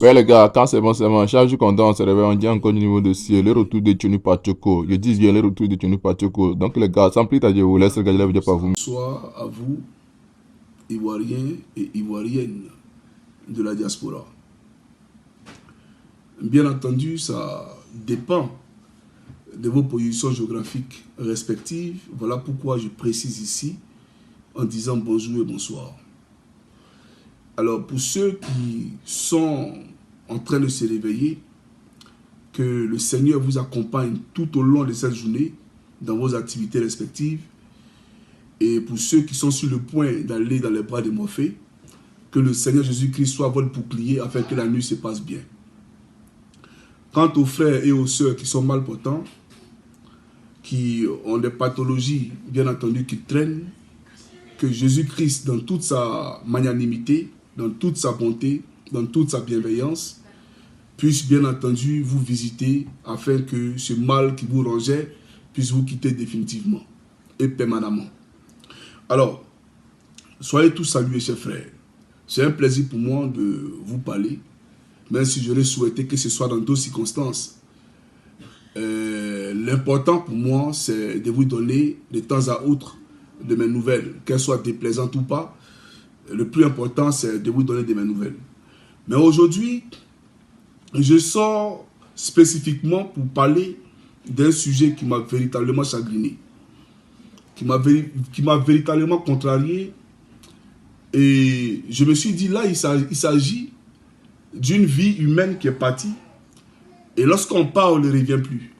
Ouais les gars, quand c'est bon, chaque jour qu'on dort, on se réveille, on dit encore du niveau de ciel, le retour de Tchonu Pachoko. Je dis bien le retour de Tchonu Pachoko. Donc les gars, sans plus tarder, je vous laisse regarder la vidéo par vous. Soit à vous, Ivoiriens et Ivoiriennes de la diaspora. Bien entendu, ça dépend de vos positions géographiques respectives. Voilà pourquoi je précise ici en disant bonjour et bonsoir. Alors, pour ceux qui sont en train de se réveiller, que le Seigneur vous accompagne tout au long de cette journée dans vos activités respectives. Et pour ceux qui sont sur le point d'aller dans les bras de Morphée, que le Seigneur Jésus-Christ soit votre bouclier afin que la nuit se passe bien. Quant aux frères et aux sœurs qui sont malportants, qui ont des pathologies, bien entendu, qui traînent, que Jésus-Christ, dans toute sa magnanimité, dans toute sa bonté, dans toute sa bienveillance, puisse bien entendu vous visiter afin que ce mal qui vous rongeait puisse vous quitter définitivement et permanemment. Alors, soyez tous salués, chers frères. C'est un plaisir pour moi de vous parler, même si j'aurais souhaité que ce soit dans d'autres circonstances. L'important pour moi, c'est de vous donner de temps à autre de mes nouvelles, qu'elles soient déplaisantes ou pas. Le plus important, c'est de vous donner de mes nouvelles. Mais aujourd'hui, je sors spécifiquement pour parler d'un sujet qui m'a véritablement chagriné, qui m'a véritablement contrarié. Et je me suis dit, là, il s'agit d'une vie humaine qui est partie. Et lorsqu'on part, on ne revient plus.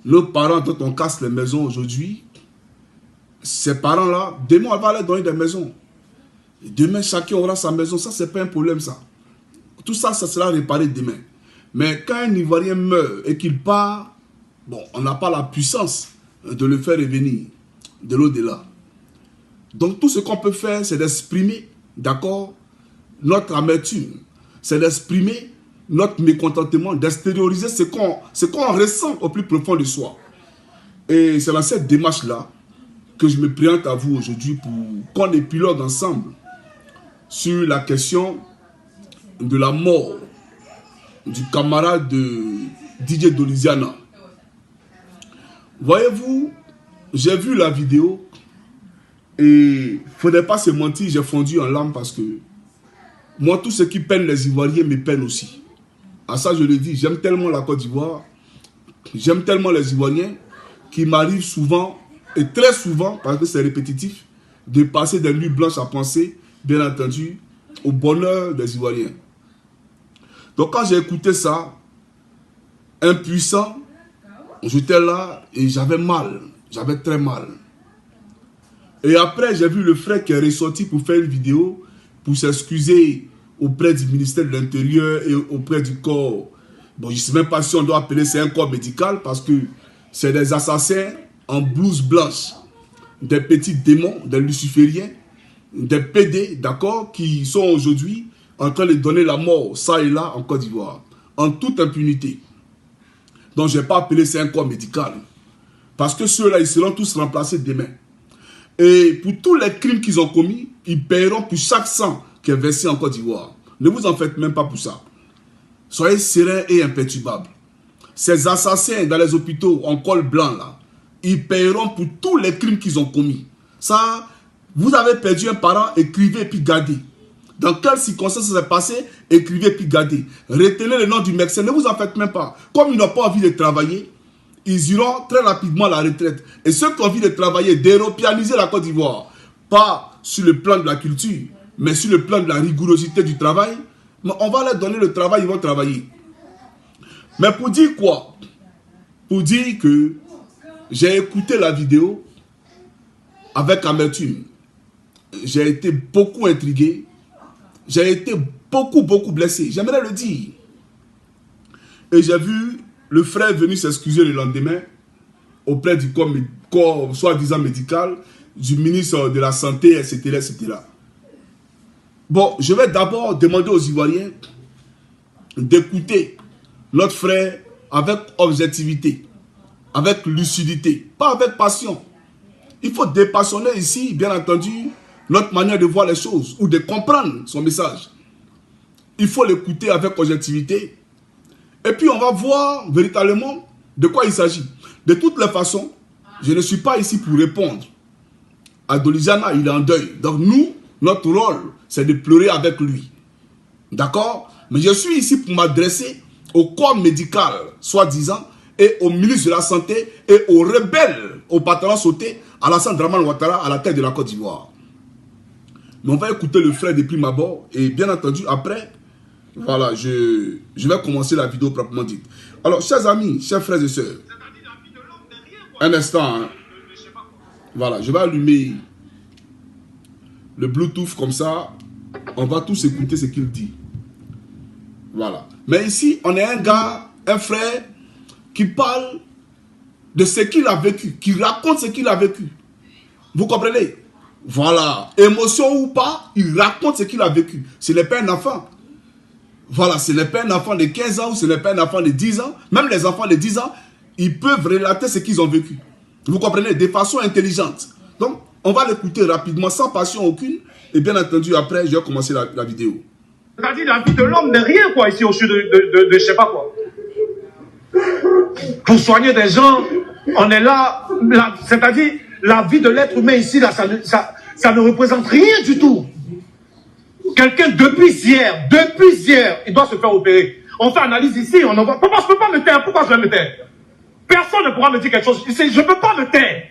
Nos parents, quand on casse les maisons aujourd'hui, ces parents-là, demain, on va leur donner des maisons. Et demain, chacun aura sa maison. Ça, ce n'est pas un problème, ça. Tout ça, ça sera réparé demain. Mais quand un Ivoirien meurt et qu'il part, bon, on n'a pas la puissance de le faire revenir de l'au-delà. Donc, tout ce qu'on peut faire, c'est d'exprimer, d'accord, notre amertume. C'est d'exprimer notre mécontentement, d'extérioriser ce qu'on ressent au plus profond de soi. Et c'est dans cette démarche-là que je me présente à vous aujourd'hui pour qu'on épilogue ensemble sur la question de la mort du camarade de DJ Doliziana. Voyez-vous, j'ai vu la vidéo et il ne faudrait pas se mentir, j'ai fondu en larmes parce que moi, tout ce qui peine les Ivoiriens me peine aussi. À ça, je le dis, j'aime tellement la Côte d'Ivoire, j'aime tellement les Ivoiriens qu'il m'arrive souvent, et très souvent, parce que c'est répétitif, de passer des nuits blanches à penser, bien entendu, au bonheur des Ivoiriens. Donc quand j'ai écouté ça, impuissant, j'étais là et j'avais mal, j'avais très mal. Et après, j'ai vu le frère qui est ressorti pour faire une vidéo, pour s'excuser auprès du ministère de l'Intérieur et auprès du corps. Bon, je ne sais même pas si on doit appeler ça un corps médical parce que c'est des assassins en blouse blanche, des petits démons, des lucifériens, des PD, d'accord, qui sont aujourd'hui en train de donner la mort, ça et là, en Côte d'Ivoire, en toute impunité. Donc, je n'ai pas appelé ça un corps médical. Parce que ceux-là, ils seront tous remplacés demain. Et pour tous les crimes qu'ils ont commis, ils paieront pour chaque sang qui est versé en Côte d'Ivoire. Ne vous en faites même pas pour ça. Soyez sereins et imperturbables. Ces assassins dans les hôpitaux en col blanc, là, ils paieront pour tous les crimes qu'ils ont commis. Ça, vous avez perdu un parent, écrivez et puis gardez. Dans quelles circonstances ça s'est passé, écrivez et puis gardez. Retenez le nom du médecin, ne vous en faites même pas. Comme ils n'ont pas envie de travailler, ils iront très rapidement à la retraite. Et ceux qui ont envie de travailler, d'européaniser la Côte d'Ivoire, pas sur le plan de la culture, mais sur le plan de la rigorosité du travail, on va leur donner le travail, ils vont travailler. Mais pour dire quoi? Pour dire que j'ai écouté la vidéo avec amertume. J'ai été beaucoup intrigué. J'ai été beaucoup blessé. J'aimerais le dire. Et j'ai vu le frère venir s'excuser le lendemain auprès du corps soi-disant médical, du ministre de la Santé, etc., etc. Bon, je vais d'abord demander aux Ivoiriens d'écouter notre frère avec objectivité, avec lucidité, pas avec passion. Il faut dépassionner ici, bien entendu, notre manière de voir les choses ou de comprendre son message. il faut l'écouter avec objectivité. Et puis on va voir véritablement de quoi il s'agit. De toutes les façons, je ne suis pas ici pour répondre. Adolijana, il est en deuil. Donc nous, notre rôle, c'est de pleurer avec lui. D'accord? Mais je suis ici pour m'adresser au corps médical, soi-disant, et au ministre de la Santé, et aux rebelles, au patron sauté, Alassane Dramane Ouattara, à la tête de la Côte d'Ivoire. Mais on va écouter le frère de prime abord, et bien entendu, après, voilà, je vais commencer la vidéo proprement dite. Alors, chers amis, chers frères et sœurs, un instant, hein. Voilà, je vais allumer le Bluetooth comme ça, on va tous écouter ce qu'il dit. Voilà. Mais ici, on est un gars, un frère, qui parle de ce qu'il a vécu, qui raconte ce qu'il a vécu. Vous comprenez? Voilà. Émotion ou pas, il raconte ce qu'il a vécu. Ce n'est pas un enfant. Voilà, ce n'est pas un enfant de 15 ans ou ce n'est pas un enfant de 10 ans. Même les enfants de 10 ans, ils peuvent relater ce qu'ils ont vécu. Vous comprenez? De façon intelligente. Donc, on va l'écouter rapidement, sans passion aucune. Et bien entendu, après, je vais commencer la vidéo. C'est-à-dire la vie de l'homme n'est rien, quoi, ici au-dessus de je sais pas quoi. Pour soigner des gens, on est là, c'est-à-dire la vie de l'être humain ici, là, ça ne représente rien du tout. Quelqu'un, depuis hier, il doit se faire opérer. On fait analyse ici, on envoie. Pourquoi je ne peux pas me taire? Pourquoi je vais me taire? Personne ne pourra me dire quelque chose. Je ne peux pas me taire.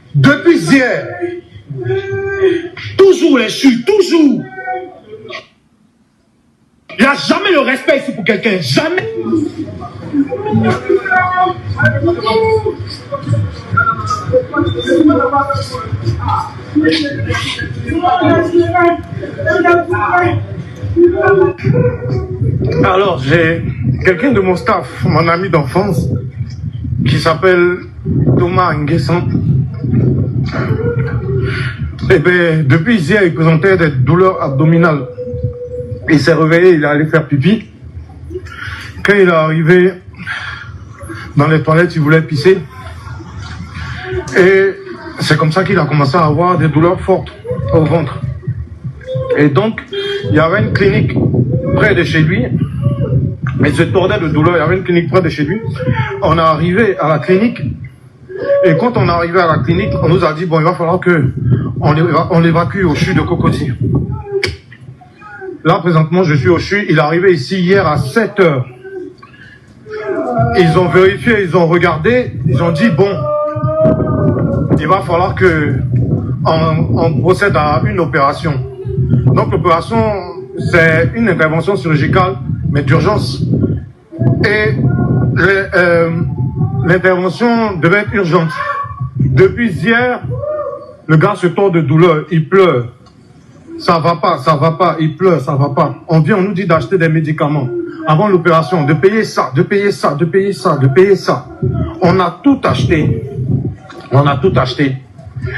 Depuis hier, toujours les chutes, toujours. Il n'y a jamais le respect ici pour quelqu'un, jamais. Alors, j'ai quelqu'un de mon staff, mon ami d'enfance, qui s'appelle Thomas Nguessan. Eh bien, depuis hier, il présentait des douleurs abdominales. Il s'est réveillé, il est allé faire pipi. Quand il est arrivé dans les toilettes, il voulait pisser. Et c'est comme ça qu'il a commencé à avoir des douleurs fortes au ventre. Et donc, il y avait une clinique près de chez lui. Il se tordait de douleur, il y avait une clinique près de chez lui. On est arrivé à la clinique. Et quand on est arrivé à la clinique, on nous a dit, bon, il va falloir qu'on l'évacue au CHU de Cocody. Là, présentement, je suis au CHU. Il est arrivé ici hier à 7 h. Ils ont vérifié, ils ont regardé, ils ont dit, bon, il va falloir on procède à une opération. Donc, l'opération, c'est une intervention chirurgicale, mais d'urgence. Et l'intervention devait être urgente. Depuis hier, le gars se tord de douleur, il pleure. Ça va pas, il pleure, ça va pas. On nous dit d'acheter des médicaments avant l'opération, de payer ça. On a tout acheté.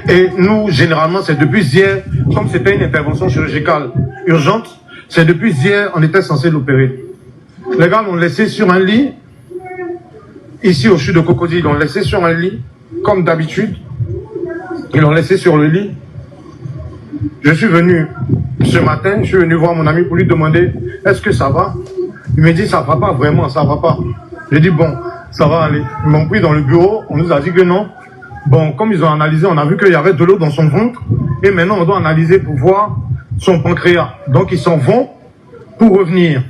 Et nous, généralement, c'est depuis hier, comme c'était une intervention chirurgicale urgente, c'est depuis hier, on était censé l'opérer. Les gars l'ont laissé sur un lit, ici au CHU de Cocody, ils l'ont laissé sur un lit, comme d'habitude. Ils l'ont laissé sur le lit. Je suis venu ce matin, je suis venu voir mon ami pour lui demander est-ce que ça va? Il me dit ça va pas vraiment, ça va pas. J'ai dit bon, ça va aller. Ils m'ont pris dans le bureau, on nous a dit que non. Bon, comme ils ont analysé, on a vu qu'il y avait de l'eau dans son ventre et maintenant on doit analyser pour voir son pancréas. Donc ils s'en vont pour revenir.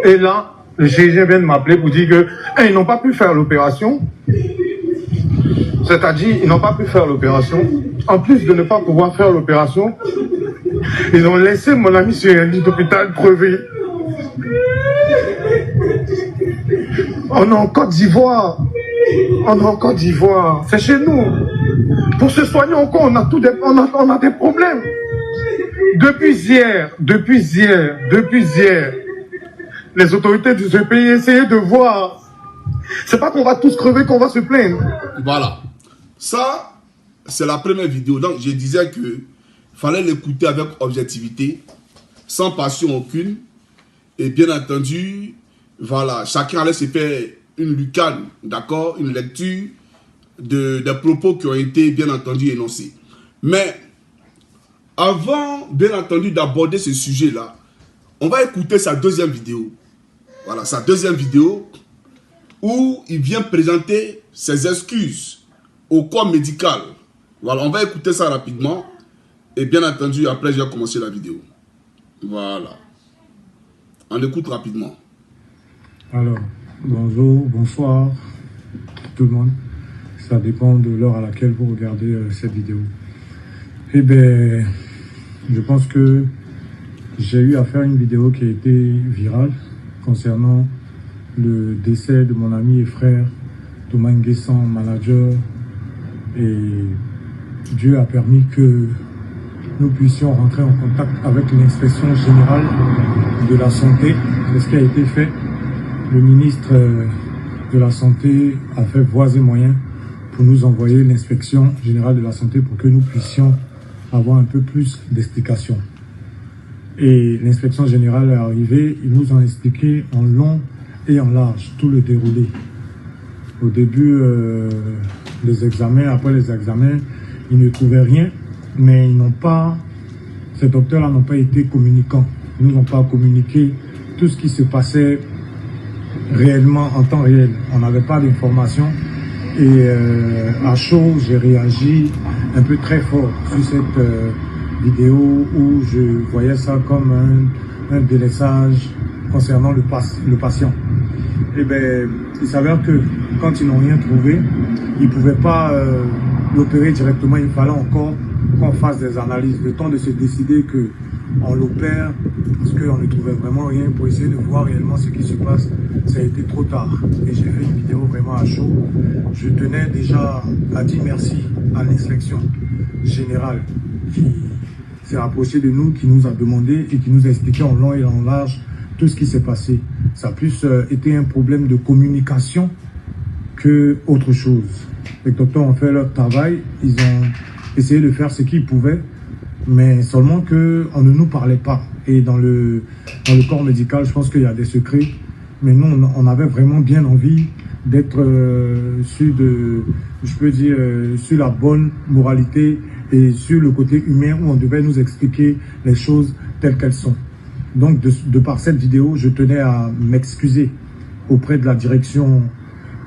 Et là, le chirurgien vient de m'appeler pour dire que ils n'ont pas pu faire l'opération. C'est-à-dire, ils n'ont pas pu faire l'opération. En plus de ne pas pouvoir faire l'opération, ils ont laissé mon ami sur un lit d'hôpital crevé. On est en Côte d'Ivoire. C'est chez nous. Pour se soigner encore, on a des problèmes. Depuis hier, les autorités de ce pays essayaient de voir. C'est pas qu'on va tous crever qu'on va se plaindre. Voilà. Ça, c'est la première vidéo. Donc, je disais que fallait l'écouter avec objectivité, sans passion aucune. Et bien entendu, Voilà, chacun allait se faire une lucane, d'accord, une lecture des propos qui ont été bien entendu énoncés. Mais avant, bien entendu, d'aborder ce sujet-là, on va écouter sa deuxième vidéo. Voilà, sa deuxième vidéo où il vient présenter ses excuses au corps médical. Voilà, on va écouter ça rapidement. Et bien entendu, après, je vais commencer la vidéo. Voilà. On écoute rapidement. Alors, bonjour, bonsoir, tout le monde. Ça dépend de l'heure à laquelle vous regardez cette vidéo. Eh bien, je pense que j'ai eu à faire une vidéo qui a été virale concernant le décès de mon ami et frère Thomas Nguessan, manager. Et Dieu a permis que nous puissions rentrer en contact avec l'inspection générale de la santé. C'est ce qui a été fait. Le ministre de la Santé a fait voies et moyens pour nous envoyer l'inspection générale de la santé pour que nous puissions avoir un peu plus d'explications. Et l'inspection générale est arrivée, ils nous ont expliqué en long et en large tout le déroulé. Au début des examens, après les examens, ils ne trouvaient rien, mais ils n'ont pas, ces docteurs-là n'ont pas été communicants. Ils nous ont pas communiqué tout ce qui se passait réellement en temps réel. On n'avait pas d'informations. Et à chaud, j'ai réagi un peu très fort sur cette vidéo où je voyais ça comme un délaissage concernant le patient. Et bien, il s'avère que quand ils n'ont rien trouvé, ils ne pouvaient pas l'opérer directement. Il fallait encore qu'on fasse des analyses, le temps de se décider qu'on l'opère, parce qu'on ne trouvait vraiment rien pour essayer de voir réellement ce qui se passe. Ça a été trop tard et j'ai fait une vidéo vraiment à chaud. Je tenais déjà à dire merci à l'inspection générale qui s'est rapprochée de nous, qui nous a demandé et qui nous a expliqué en long et en large tout ce qui s'est passé. Ça a plus été un problème de communication que autre chose. Les docteurs ont fait leur travail, ils ont essayé de faire ce qu'ils pouvaient, mais seulement qu'on ne nous parlait pas. Et dans le corps médical, je pense qu'il y a des secrets, mais nous, on avait vraiment bien envie d'être sur la bonne moralité et sur le côté humain où on devait nous expliquer les choses telles qu'elles sont. Donc, de par cette vidéo, je tenais à m'excuser auprès de la direction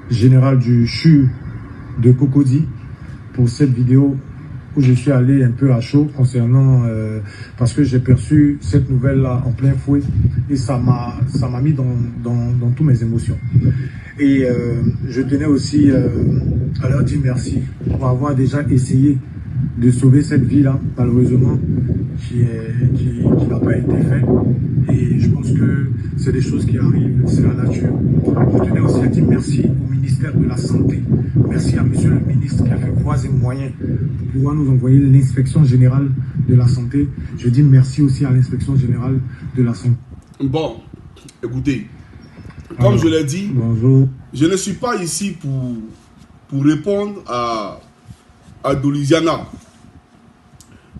générale du CHU de Cocody pour cette vidéo où je suis allé un peu à chaud concernant parce que j'ai perçu cette nouvelle-là en plein fouet et ça m'a mis dans toutes mes émotions. Et je tenais aussi à leur dire merci pour avoir déjà essayé de sauver cette vie-là, malheureusement, qui n'a pas été fait. Et je pense que c'est des choses qui arrivent, c'est la nature. Je tenais aussi à dire merci au ministère de la Santé. Merci à monsieur le ministre qui a fait voies et moyens pour pouvoir nous envoyer l'inspection générale de la santé. Je dis merci aussi à l'inspection générale de la santé. Bon, écoutez, comme je l'ai dit, bonjour. Je ne suis pas ici pour répondre à Doliziana.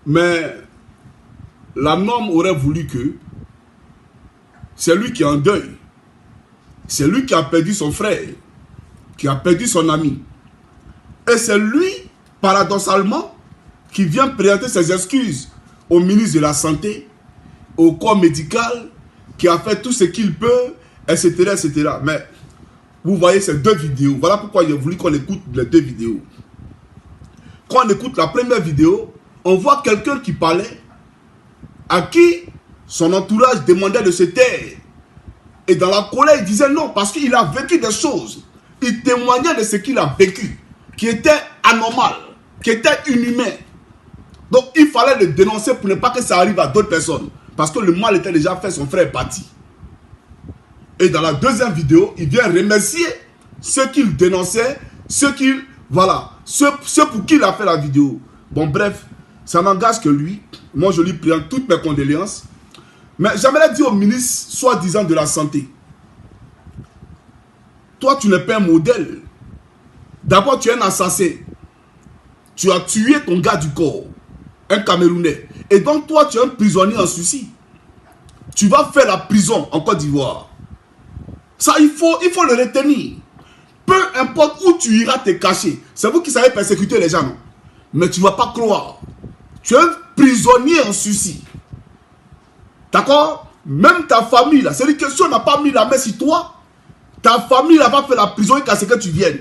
Mais la norme aurait voulu que c'est lui qui est en deuil. C'est lui qui a perdu son frère, qui a perdu son ami. Et c'est lui, paradoxalement, qui vient présenter ses excuses au ministre de la Santé, au corps médical, qui a fait tout ce qu'il peut, etc., etc. Mais vous voyez ces deux vidéos. Voilà pourquoi j'ai voulu qu'on écoute les deux vidéos. Quand on écoute la première vidéo, on voit quelqu'un qui parlait, à qui son entourage demandait de se taire. Et dans la colère, il disait non, parce qu'il a vécu des choses. Il témoignait de ce qu'il a vécu, qui était anormal, qui était inhumain. Donc il fallait le dénoncer pour ne pas que ça arrive à d'autres personnes. Parce que le mal était déjà fait, son frère est parti. Et dans la deuxième vidéo, il vient remercier ceux qu'il dénonçait, ceux pour qui il a fait la vidéo. Bon, bref, ça n'engage que lui. Moi, je lui présente toutes mes condoléances. Mais j'aimerais dire au ministre, soi-disant de la Santé, toi, tu n'es pas un modèle. D'abord, tu es un assassin. Tu as tué ton gars du corps, un Camerounais. Et donc, toi, tu es un prisonnier en Suisse. Tu vas faire la prison en Côte d'Ivoire. Ça, il faut le retenir. Peu importe où tu iras te cacher. C'est vous qui savez persécuter les gens, non? Mais tu ne vas pas croire. Tu es un prisonnier en Suisse. D'accord? Même ta famille, là, c'est-à-dire que si on n'a pas mis la main sur toi, ta famille n'a pas fait la prison jusqu'à ce que tu viennes.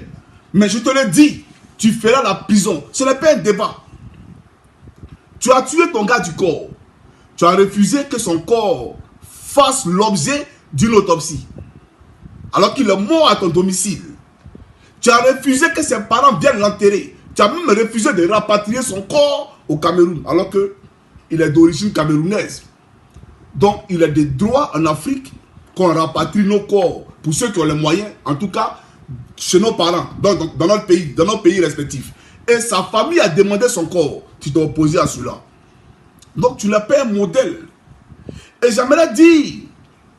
Mais je te le dis, tu feras la prison. Ce n'est pas un débat. Tu as tué ton gars du corps. Tu as refusé que son corps fasse l'objet d'une autopsie. Alors qu'il est mort à ton domicile. Tu as refusé que ses parents viennent l'enterrer. Tu as même refusé de rapatrier son corps au Cameroun. Alors qu'il est d'origine camerounaise. Donc il a des droits en Afrique qu'on rapatrie nos corps. Pour ceux qui ont les moyens, en tout cas, chez nos parents, dans notre pays, dans nos pays respectifs. Et sa famille a demandé son corps. Tu t'es opposé à cela. Donc tu n'es pas un modèle. Et j'aimerais dire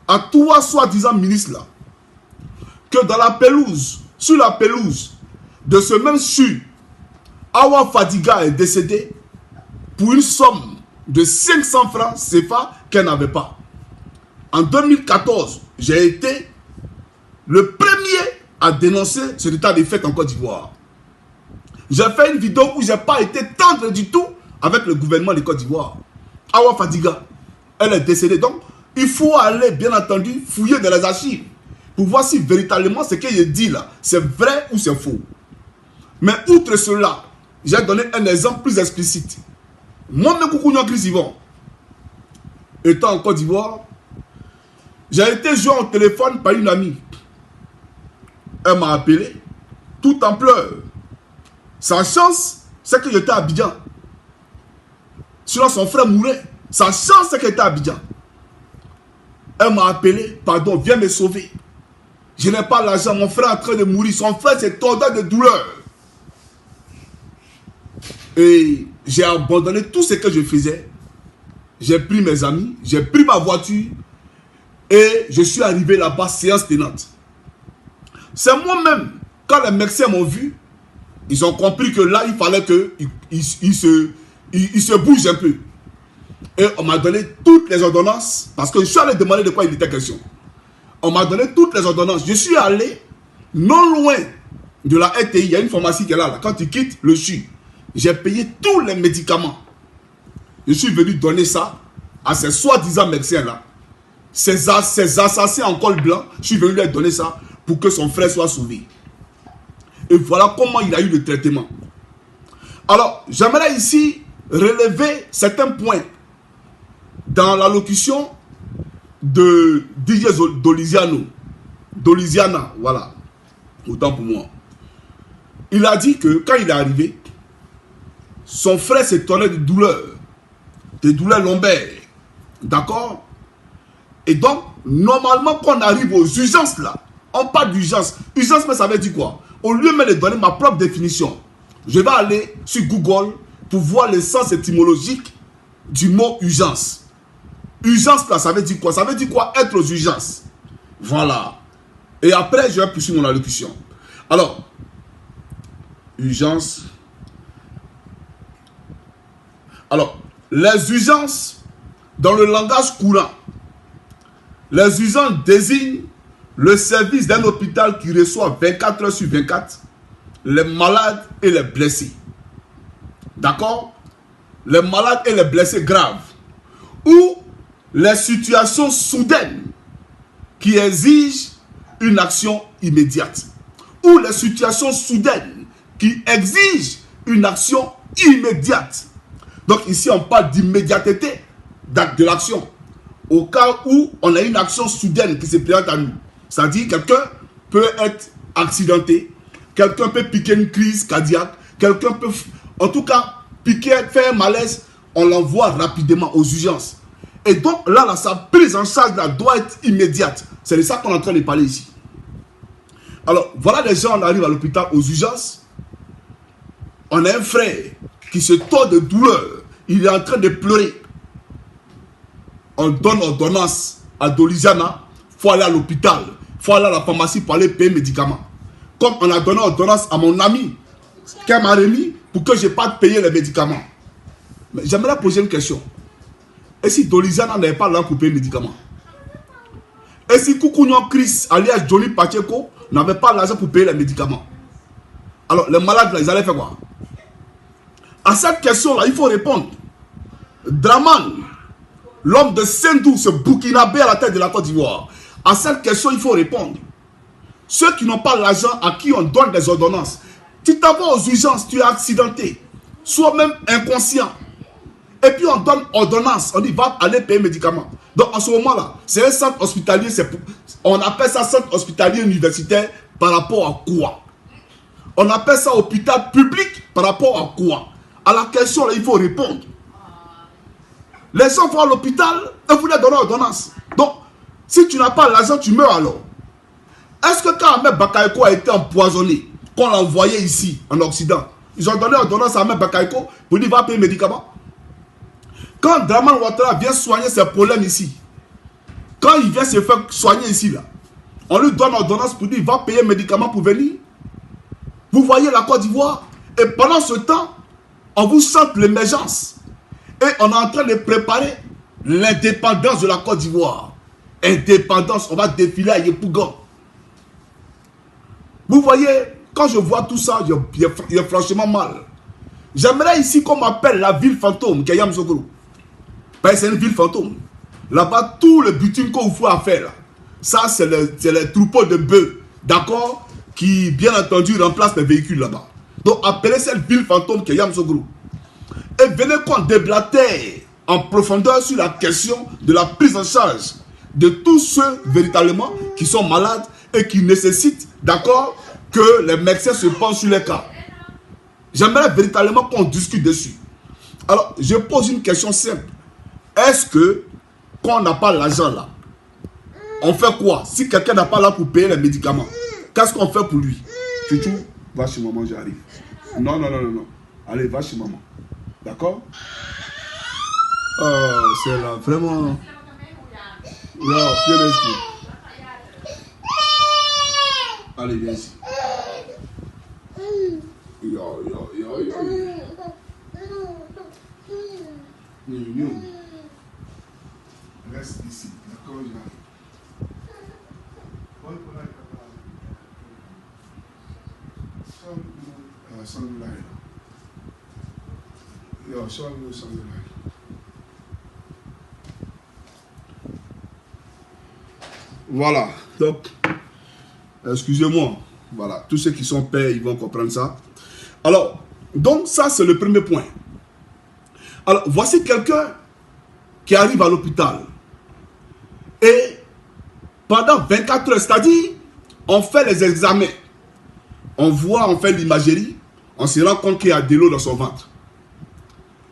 à toi, soi-disant ministre là, que dans la pelouse, sur la pelouse de ce même CHU, Awa Fadiga est décédé pour une somme de 500 francs CFA qu'elle n'avait pas. En 2014, j'ai été le premier à dénoncer cet état de fait en Côte d'Ivoire. J'ai fait une vidéo où je n'ai pas été tendre du tout avec le gouvernement de Côte d'Ivoire. Awa Fadiga, elle est décédée. Donc, il faut aller, bien entendu, fouiller dans les archives pour voir si véritablement ce qu'il dit là, c'est vrai ou c'est faux. Mais outre cela, j'ai donné un exemple plus explicite. Moi, étant en Côte d'Ivoire, j'ai été joué au téléphone par une amie. Elle m'a appelé, tout en pleurs. Sa chance, c'est que j'étais à Abidjan. Sinon, son frère mourait. Sa chance, c'est qu'il était à Abidjan. Elle m'a appelé, pardon, viens me sauver. Je n'ai pas l'argent, mon frère est en train de mourir. Son frère s'est tordu de douleur. Et j'ai abandonné tout ce que je faisais. J'ai pris mes amis, j'ai pris ma voiture et je suis arrivé là-bas, séance tenante. C'est moi-même, quand les médecins m'ont vu, ils ont compris que là, il fallait qu'ils se bougent un peu. Et on m'a donné toutes les ordonnances, parce que je suis allé demander de quoi il était question. On m'a donné toutes les ordonnances. Je suis allé non loin de la RTI, il y a une pharmacie qui est là. Quand tu quittes le CHU, j'ai payé tous les médicaments. Je suis venu donner ça à ces soi-disant médecins-là. Ces assassins en col blanc, je suis venu leur donner ça pour que son frère soit sauvé. Et voilà comment il a eu le traitement. Alors, j'aimerais ici relever certains points dans l'allocution de DJ Doliziana, voilà, autant pour moi. Il a dit que quand il est arrivé, son frère s'est tourné de douleurs lombaires, d'accord? Et donc, normalement, quand on arrive aux urgences là, on parle d'urgence. Urgence, mais ça veut dire quoi? Au lieu de donner ma propre définition, je vais aller sur Google pour voir le sens étymologique du mot urgence. Urgence là, ça veut dire quoi? Ça veut dire quoi être aux urgences? Voilà. Et après, je vais poursuivre mon allocution. Alors, urgence. Alors, les urgences, dans le langage courant, les urgences désignent le service d'un hôpital qui reçoit 24 heures sur 24 les malades et les blessés. D'accord? Les malades et les blessés graves. Ou les situations soudaines qui exigent une action immédiate. Ou les situations soudaines qui exigent une action immédiate. Donc ici, on parle d'immédiateté de l'action. Au cas où on a une action soudaine qui se présente à nous. C'est-à-dire quelqu'un peut être accidenté, quelqu'un peut piquer une crise cardiaque, quelqu'un peut, en tout cas, faire un malaise, on l'envoie rapidement aux urgences. Et donc là, sa prise en charge là, doit être immédiate. C'est de ça qu'on est en train de parler ici. Alors, voilà les gens, on arrive à l'hôpital aux urgences. On a un frère qui se tord de douleur. Il est en train de pleurer. On donne ordonnance à Doliziana. Il faut aller à l'hôpital. Il faut aller à la pharmacie pour aller payer médicaments. Comme on a donné ordonnance à mon ami qu'elle m'a remis pour que je n'ai pas payé les médicaments. Mais j'aimerais poser une question. Et si Doliziana n'avait pas l'argent pour payer les médicaments? Et si Koukounion Chris, alias Johnny Pacheco, n'avait pas l'argent pour payer les médicaments, alors les malades, là, ils allaient faire quoi? À cette question-là, il faut répondre. Draman, l'homme de Sendou, ce Burkinabé à la tête de la Côte d'Ivoire, à cette question, il faut répondre. Ceux qui n'ont pas l'argent, à qui on donne des ordonnances, tu t'en vas aux urgences, tu es accidenté, soit même inconscient. Et puis on donne ordonnance, on dit va aller payer médicaments. Donc en ce moment-là, c'est un centre hospitalier, on appelle ça centre hospitalier universitaire par rapport à quoi? On appelle ça hôpital public par rapport à quoi? À la question là, il faut répondre. Les gens vont à l'hôpital et vous leur donnez ordonnance. Donc, si tu n'as pas l'argent, tu meurs alors. Est-ce que quand Ahmed Bakayoko a été empoisonné, qu'on l'a envoyé ici, en Occident, ils ont donné ordonnance à Ahmed Bakayoko pour dire va payer médicaments? Quand Draman Ouattara vient soigner ses problèmes ici, quand il vient se faire soigner ici, là, on lui donne ordonnance pour dire va payer médicaments pour venir. Vous voyez la Côte d'Ivoire? Et pendant ce temps, on vous chante l'émergence. Et on est en train de préparer l'indépendance de la Côte d'Ivoire. Indépendance, on va défiler à Yepougon. Vous voyez, quand je vois tout ça, j'ai franchement mal. J'aimerais ici qu'on m'appelle la ville fantôme, qui est Yamoussoukro. C'est une ville fantôme. Là-bas, tout le butin qu'on vous faut à faire, là, ça, c'est les troupeaux de bœufs, d'accord, qui, bien entendu, remplacent les véhicules là-bas. Donc, appelez cette ville fantôme qui est Yamoussoukro. Et venez qu'on déblatère en profondeur sur la question de la prise en charge de tous ceux véritablement qui sont malades et qui nécessitent, d'accord, que les médecins se penchent sur les cas. J'aimerais véritablement qu'on discute dessus. Alors, je pose une question simple. Est-ce que, quand on n'a pas l'argent là, on fait quoi? Si quelqu'un n'a pas là pour payer les médicaments, qu'est-ce qu'on fait pour lui? Chouchou, va chez maman, j'arrive. Non, non, non, non, non. Allez, va chez maman. D'accord? C'est là, vraiment. Non, viens ici. Allez, viens ici. Yo. Reste ici, d'accord? Voilà, donc, excusez-moi, voilà, tous ceux qui sont pères, ils vont comprendre ça. Alors, donc ça c'est le premier point. Alors, voici quelqu'un qui arrive à l'hôpital et pendant 24 heures, c'est-à-dire, on fait les examens, on voit, on fait l'imagerie, on se rend compte qu'il y a de l'eau dans son ventre.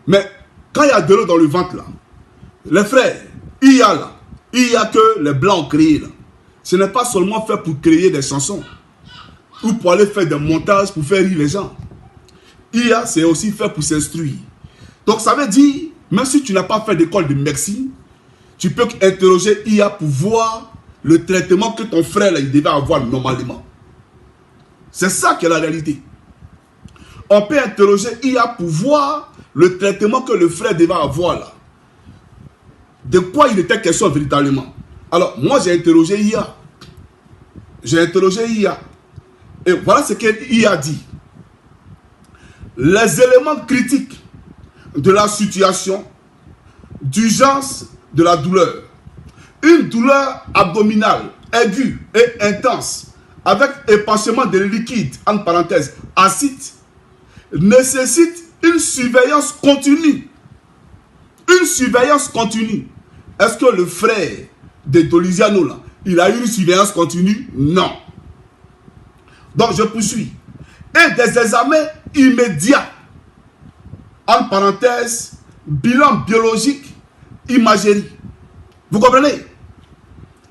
Mais quand il y a de l'eau dans le ventre là, les frères, il y a que les blancs ont créé là. Ce n'est pas seulement fait pour créer des chansons ou pour aller faire des montages pour faire rire les gens. IA, c'est aussi fait pour s'instruire. Donc ça veut dire, même si tu n'as pas fait d'école de médecine, tu peux interroger IA pour voir le traitement que ton frère là, il devait avoir normalement. C'est ça qui est la réalité. On peut interroger IA pour voir le traitement que le frère devait avoir là. De quoi il était question véritablement. Alors, moi j'ai interrogé IA. Et voilà ce que IA dit. Les éléments critiques de la situation d'urgence de la douleur. Une douleur abdominale aiguë et intense avec épanchement de liquide, entre parenthèses, acide, nécessite une surveillance continue. Une surveillance continue. Est-ce que le frère de Doliziano, là, il a eu une surveillance continue? Non. Donc, je poursuis. Et des examens immédiats, entre parenthèses, bilan biologique, imagerie. Vous comprenez?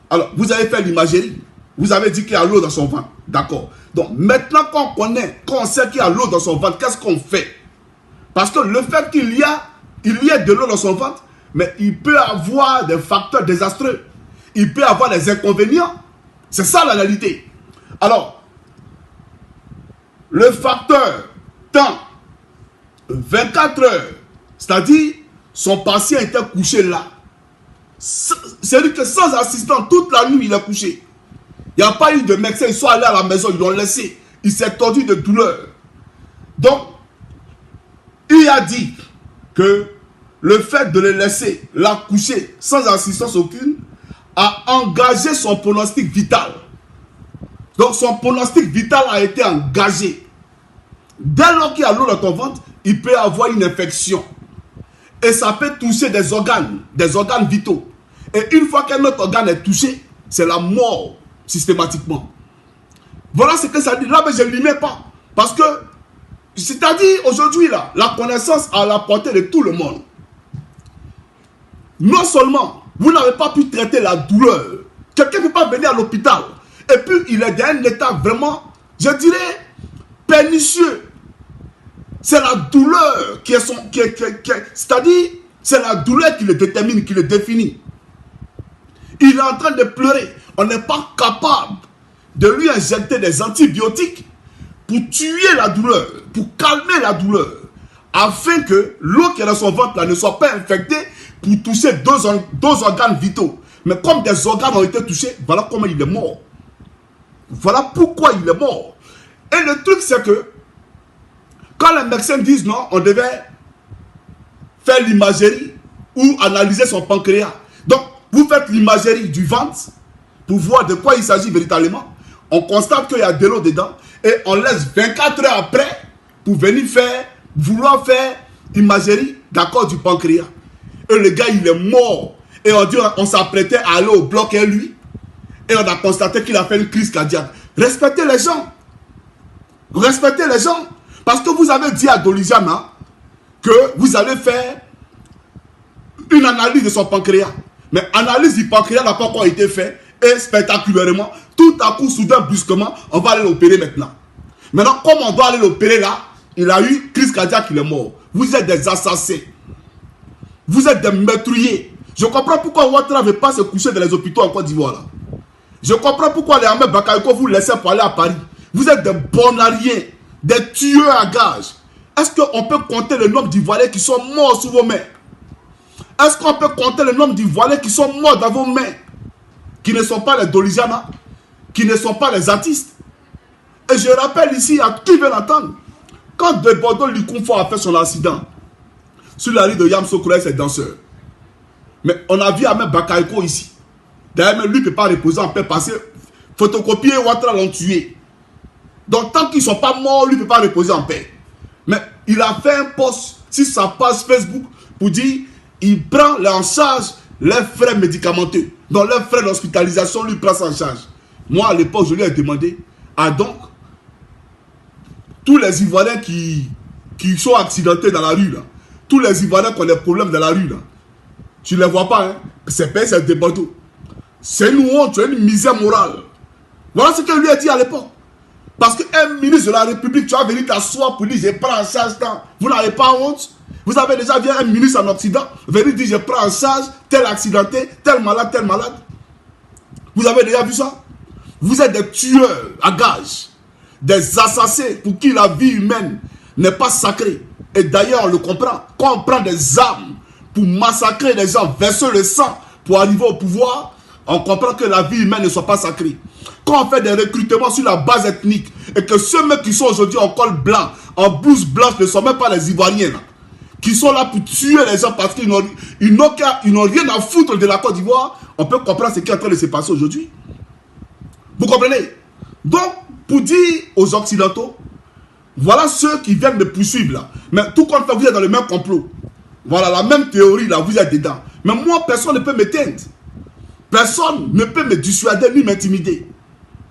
Alors, vous avez fait l'imagerie. Vous avez dit qu'il y a l'eau dans son ventre. D'accord. Donc, maintenant qu'on connaît, qu'on sait qu'il y a l'eau dans son ventre, qu'est-ce qu'on fait? Parce que le fait qu'il y ait de l'eau dans son ventre, mais il peut avoir des facteurs désastreux. Il peut avoir des inconvénients. C'est ça la réalité. Alors, le facteur temps, 24 heures, c'est-à-dire son patient était couché là. C'est-à-dire que sans assistant, toute la nuit, il est couché. Il n'y a pas eu de médecin, ils sont allés à la maison, ils l'ont laissé. Il s'est tordu de douleur. Donc, il a dit que le fait de le laisser la coucher sans assistance aucune a engagé son pronostic vital. Donc, son pronostic vital a été engagé. Dès lors qu'il y a l'eau dans ton ventre, il peut avoir une infection. Et ça peut toucher des organes vitaux. Et une fois qu'un autre organe est touché, c'est la mort systématiquement. Voilà ce que ça dit. Là, mais je ne l'y mets pas. Parce que, c'est-à-dire, aujourd'hui, là, la connaissance à la portée de tout le monde. Non seulement, vous n'avez pas pu traiter la douleur. Quelqu'un ne peut pas venir à l'hôpital. Et puis, il est dans un état vraiment, je dirais, pernicieux. C'est la douleur qui est son... c'est-à-dire, c'est la douleur qui le détermine, qui le définit. Il est en train de pleurer. On n'est pas capable de lui injecter des antibiotiques pour tuer la douleur, pour calmer la douleur, afin que l'eau qui est dans son ventre là, ne soit pas infectée pour toucher deux organes vitaux. Mais comme des organes ont été touchés, voilà comment il est mort. Voilà pourquoi il est mort. Et le truc, c'est que quand les médecins disent non, on devait faire l'imagerie ou analyser son pancréas. Donc, vous faites l'imagerie du ventre pour voir de quoi il s'agit véritablement. On constate qu'il y a de l'eau dedans et on laisse 24 heures après pour venir vouloir faire imagerie d'accord du pancréas. Et le gars, il est mort. Et on s'apprêtait à aller au bloc et lui. Et on a constaté qu'il a fait une crise cardiaque. Respectez les gens. Respectez les gens. Parce que vous avez dit à Doligiana que vous allez faire une analyse de son pancréas. Mais analyse du pancréas n'a pas encore été faite. Et spectaculairement, tout à coup, soudain, brusquement, on va aller l'opérer maintenant. Maintenant, comme on doit aller l'opérer là, il a eu crise cardiaque, il est mort. Vous êtes des assassins. Vous êtes des meurtriers. Je comprends pourquoi Ouattara ne veut pas se coucher dans les hôpitaux en Côte d'Ivoire là. Je comprends pourquoi les Ahmed Bakayoko vous laissez pour aller à Paris. Vous êtes des bonariens, des tueurs à gages. Est-ce qu'on peut compter le nombre d'Ivoiriens qui sont morts sous vos mains? Est-ce qu'on peut compter le nombre d'Ivoiriens qui sont morts dans vos mains? Qui ne sont pas les Doligiana, qui ne sont pas les artistes. Et je rappelle ici à qui veut l'entendre, quand de Bordeaux Likonfo a fait son accident sur la rue de Yamoussoukro et ses danseurs, mais on a vu Ahmed Bakayoko ici. D'ailleurs, même lui ne peut pas reposer en paix parce que photocopier et Ouattara l'ont tué. Donc, tant qu'ils ne sont pas morts, lui ne peut pas reposer en paix. Mais il a fait un post sur sa page Facebook pour dire il prend en charge les frais médicamenteux. Donc, les frais d'hospitalisation, lui prend ça en charge. Moi, à l'époque, je lui ai demandé, donc, tous les Ivoiriens qui sont accidentés dans la rue, là, tous les Ivoiriens qui ont des problèmes dans la rue, là, tu ne les vois pas, hein? C'est pays, c'est des bateaux. C'est une honte, c'est une misère morale. Voilà ce que lui a dit à l'époque. Parce qu'un ministre de la République, tu vas venir t'asseoir pour dire je prends en charge tant. Vous n'avez pas honte? Vous avez déjà vu un ministre en Occident venir dire je prends en charge tel accidenté, tel malade, tel malade. Vous avez déjà vu ça? Vous êtes des tueurs à gages, des assassins pour qui la vie humaine n'est pas sacrée. Et d'ailleurs, on le comprend. Quand on prend des armes pour massacrer les gens, verser le sang pour arriver au pouvoir, on comprend que la vie humaine ne soit pas sacrée. Quand on fait des recrutements sur la base ethnique et que ceux mecs qui sont aujourd'hui en col blanc, en blouse blanche, ne sont même pas les Ivoiriens, là, qui sont là pour tuer les gens parce qu'ils n'ont rien à foutre de la Côte d'Ivoire, on peut comprendre ce qui est en train de se passer aujourd'hui. Vous comprenez? Donc, pour dire aux Occidentaux, voilà ceux qui viennent de poursuivre là. Mais tout compte fait, vous êtes dans le même complot. Voilà, la même théorie là, vous êtes dedans. Mais moi, personne ne peut m'éteindre. Personne ne peut me dissuader ni m'intimider.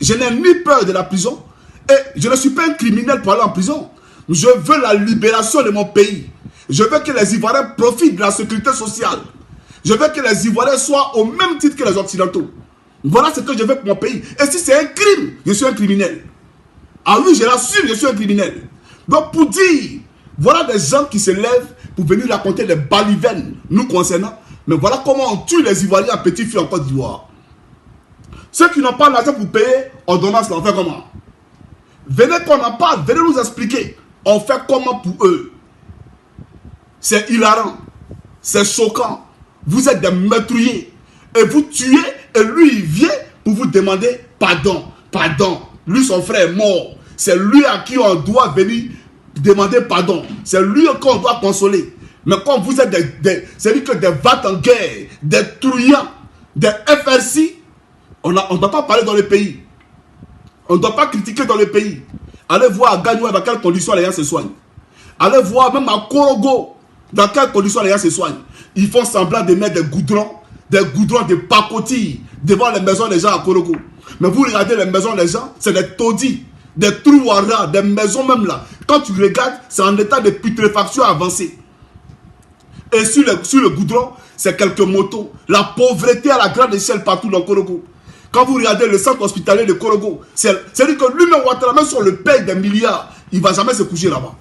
Je n'ai ni peur de la prison. Et je ne suis pas un criminel pour aller en prison. Je veux la libération de mon pays. Je veux que les Ivoiriens profitent de la sécurité sociale. Je veux que les Ivoiriens soient au même titre que les Occidentaux. Voilà ce que je veux pour mon pays. Et si c'est un crime, je suis un criminel. Ah oui, je l'assume, je suis un criminel. Donc pour dire, voilà des gens qui se lèvent pour venir raconter des balivernes nous concernant. Mais voilà comment on tue les Ivoiriens à petit feu en Côte d'Ivoire. Ceux qui n'ont pas l'argent pour payer, ordonnance, on fait comment? Venez qu'on en parle, venez nous expliquer. On fait comment pour eux? C'est hilarant. C'est choquant. Vous êtes des meurtriers. et vous tuez, et lui, il vient pour vous demander pardon. Pardon. Lui, son frère est mort. C'est lui à qui on doit venir demander pardon. C'est lui qu'on doit consoler. Mais quand vous êtes c'est-à-dire que des vates en guerre, des truands, des FRC, on ne doit pas parler dans le pays. On ne doit pas critiquer dans le pays. Allez voir à Gagnoua dans quelles conditions les gens se soignent. Allez voir même à Korogo dans quelles conditions les gens se soignent. Ils font semblant de mettre des goudrons de pacotilles devant les maisons des gens à Korogo. Mais vous regardez les maisons des gens, c'est des taudis, des trouaras, des maisons même là. Quand tu regardes, c'est en état de putréfaction avancée. Et sur le goudron, c'est quelques motos. La pauvreté à la grande échelle partout dans Korogo. Quand vous regardez le centre hospitalier de Korogo, c'est-à-dire que lui-même, même si on le paye des milliards, il ne va jamais se coucher là-bas.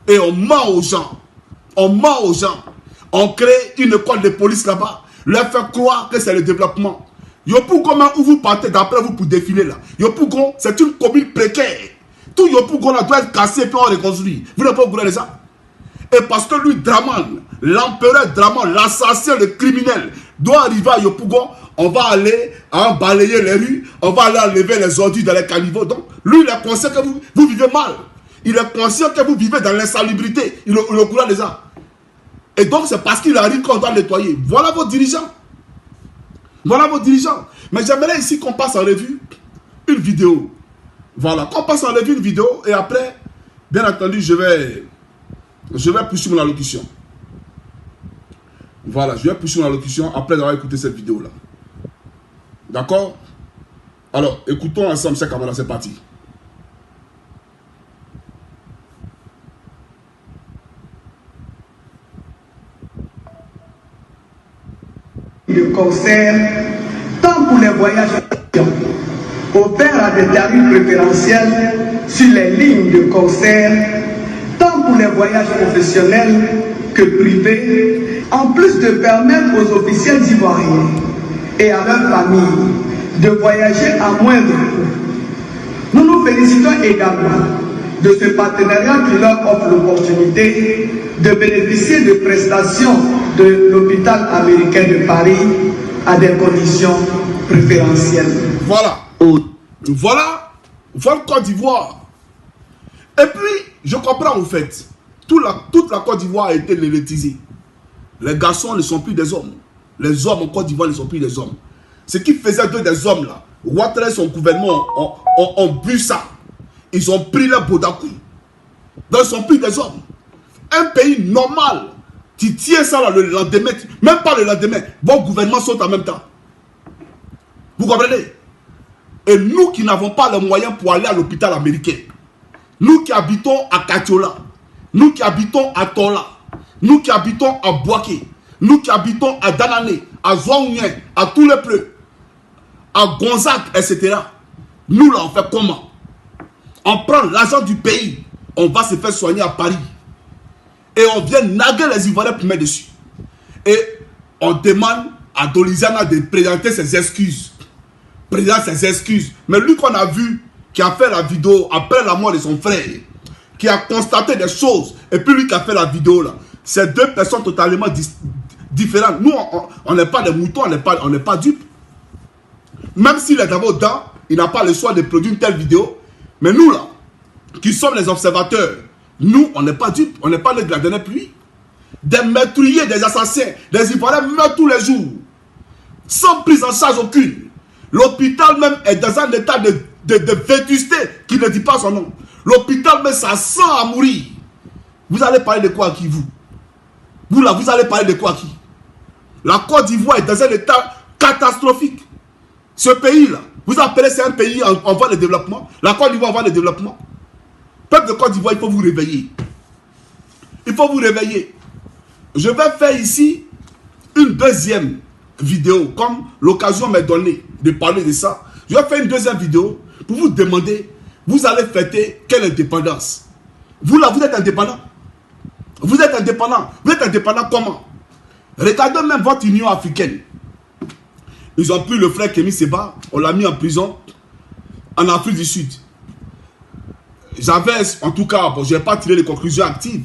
Et on ment aux gens. On ment aux gens. On crée une école de police là-bas. Leur fait croire que c'est le développement. Yopougon, où vous partez d'après vous pour défiler là. Yopougon, c'est une commune précaire. Tout Yopougon là doit être cassé et puis on reconstruit. Vous n'avez pas au courant de ça? Et parce que lui, Draman, l'empereur Draman, l'assassin, le criminel, doit arriver à Yopougon, on va aller balayer les rues, on va aller enlever les ordures dans les caniveaux. Donc, lui, il est conscient que vous vivez mal. Il est conscient que vous vivez dans l'insalubrité. Il est au courant de ça. Et donc, c'est parce qu'il arrive qu'on doit nettoyer. Voilà vos dirigeants. Voilà vos dirigeants. Mais j'aimerais ici qu'on passe en revue une vidéo. Voilà, qu'on passe en revue une vidéo et après, bien entendu, je vais poursuivre mon allocution. Voilà, je vais poursuivre mon allocution après avoir écouté cette vidéo-là. D'accord? Alors, écoutons ensemble ces camarades, c'est parti. Le concert, tant pour les voyages opère à des tarifs préférentiels sur les lignes de concert, tant pour les voyages professionnels que privés, en plus de permettre aux officiels ivoiriens et à leurs familles de voyager à moindre coût. Nous nous félicitons également de ce partenariat qui leur offre l'opportunité de bénéficier de prestations de l'hôpital américain de Paris à des conditions préférentielles. Voilà. Voilà Côte d'Ivoire. Et puis, je comprends en fait, toute la Côte d'Ivoire a été l'élétisée. Les garçons ne sont plus des hommes. Les hommes en Côte d'Ivoire ne sont plus des hommes. Ce qui faisait d'eux des hommes là, Ouattara et son gouvernement ont bu ça. Ils ont pris leur bodakou. Donc ils sont plus des hommes. Un pays normal, tu tiens ça là le lendemain, même pas le lendemain, vos gouvernements sont en même temps. Vous comprenez? Et nous qui n'avons pas les moyens pour aller à l'hôpital américain, nous qui habitons à Katiola, nous qui habitons à Tola, nous qui habitons à Boaké, nous qui habitons à Danané, à Zouaounien, à tous les pleux, à Gonzague, etc. Nous là on fait comment? On prend l'argent du pays, on va se faire soigner à Paris. Et on vient naguer les Ivoiriens pour mettre dessus. Et on demande à Dolizana de présenter ses excuses. Présenter ses excuses. Mais lui qu'on a vu, qui a fait la vidéo après la mort de son frère, qui a constaté des choses, et puis lui qui a fait la vidéo là, c'est deux personnes totalement différentes. Nous, on n'est pas des moutons, on n'est pas dupes. Même s'il est d'abord dedans, il n'a pas le choix de produire une telle vidéo. Mais nous là, qui sommes les observateurs, nous, on n'est pas dupes, on n'est pas de la dernière pluie. Des meurtriers, des assassins, des Ivoiriens meurent tous les jours, sans prise en charge aucune. L'hôpital même est dans un état de vétusté qui ne dit pas son nom. L'hôpital même, ça sent à mourir. Vous allez parler de quoi à qui, vous? Vous là, vous allez parler de quoi à qui? La Côte d'Ivoire est dans un état catastrophique. Ce pays-là, vous appelez c'est un pays en voie de développement. La Côte d'Ivoire en voie de développement. Peuple de Côte d'Ivoire, il faut vous réveiller. Il faut vous réveiller. Je vais faire ici une deuxième vidéo, comme l'occasion m'est donnée de parler de ça. Je vais faire une deuxième vidéo pour vous demander, vous allez fêter quelle indépendance? Vous là, vous êtes indépendant. Vous êtes indépendant. Vous êtes indépendant comment? Regardez même votre Union africaine. Ils ont pris le frère Kémy Séba, on l'a mis en prison en Afrique du Sud. J'avais, en tout cas, bon, je n'ai pas tiré les conclusions actives,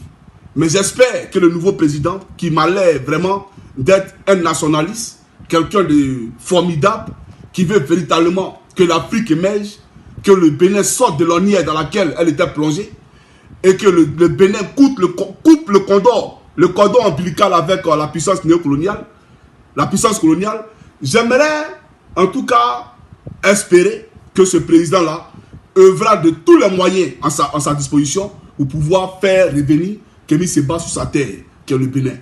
mais j'espère que le nouveau président, qui m'a l'air vraiment d'être un nationaliste, quelqu'un de formidable qui veut véritablement que l'Afrique émerge, que le Bénin sorte de l'ornière dans laquelle elle était plongée et que le Bénin coupe le cordon ombilical avec la puissance néocoloniale, la puissance coloniale. J'aimerais en tout cas espérer que ce président-là œuvra de tous les moyens en sa disposition pour pouvoir faire revenir Kémy Séba sur sa terre, qui est le Bénin.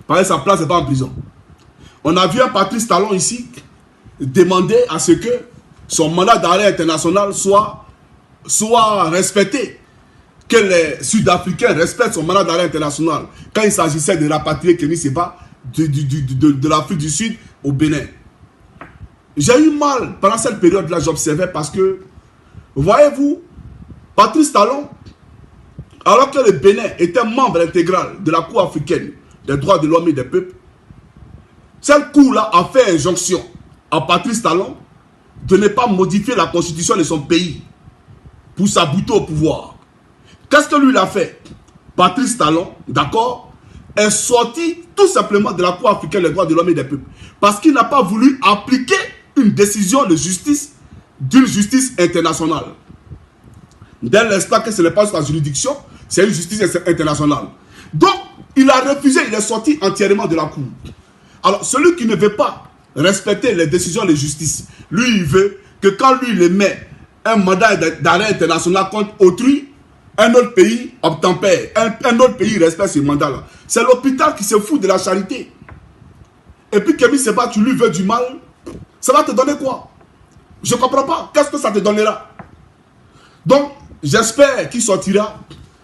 Parce que sa place n'est pas en prison. On a vu un Patrice Talon ici demander à ce que son mandat d'arrêt international soit respecté. Que les Sud-Africains respectent son mandat d'arrêt international quand il s'agissait de rapatrier Kémy Séba de l'Afrique du Sud au Bénin. J'ai eu mal pendant cette période-là, j'observais parce que, voyez-vous, Patrice Talon, alors que le Bénin était membre intégral de la Cour africaine des droits de l'homme et des peuples, cette Cour-là a fait injonction à Patrice Talon de ne pas modifier la constitution de son pays pour s'abouter au pouvoir. Qu'est-ce que lui il a fait? Patrice Talon, d'accord, est sorti tout simplement de la Cour africaine des droits de l'homme et des peuples parce qu'il n'a pas voulu appliquer une décision de justice d'une justice internationale. Dès l'instant que ce n'est pas sa juridiction, c'est une justice internationale. Donc, il a refusé, il est sorti entièrement de la Cour. Alors, celui qui ne veut pas respecter les décisions de justice, lui, il veut que quand lui, il émet un mandat d'arrêt international contre autrui, un autre pays obtempère, un autre pays respecte ce mandat-là. C'est l'hôpital qui se fout de la charité. Et puis, Kémy Séba, tu lui veux du mal, ça va te donner quoi? Je ne comprends pas. Qu'est-ce que ça te donnera? Donc, j'espère qu'il sortira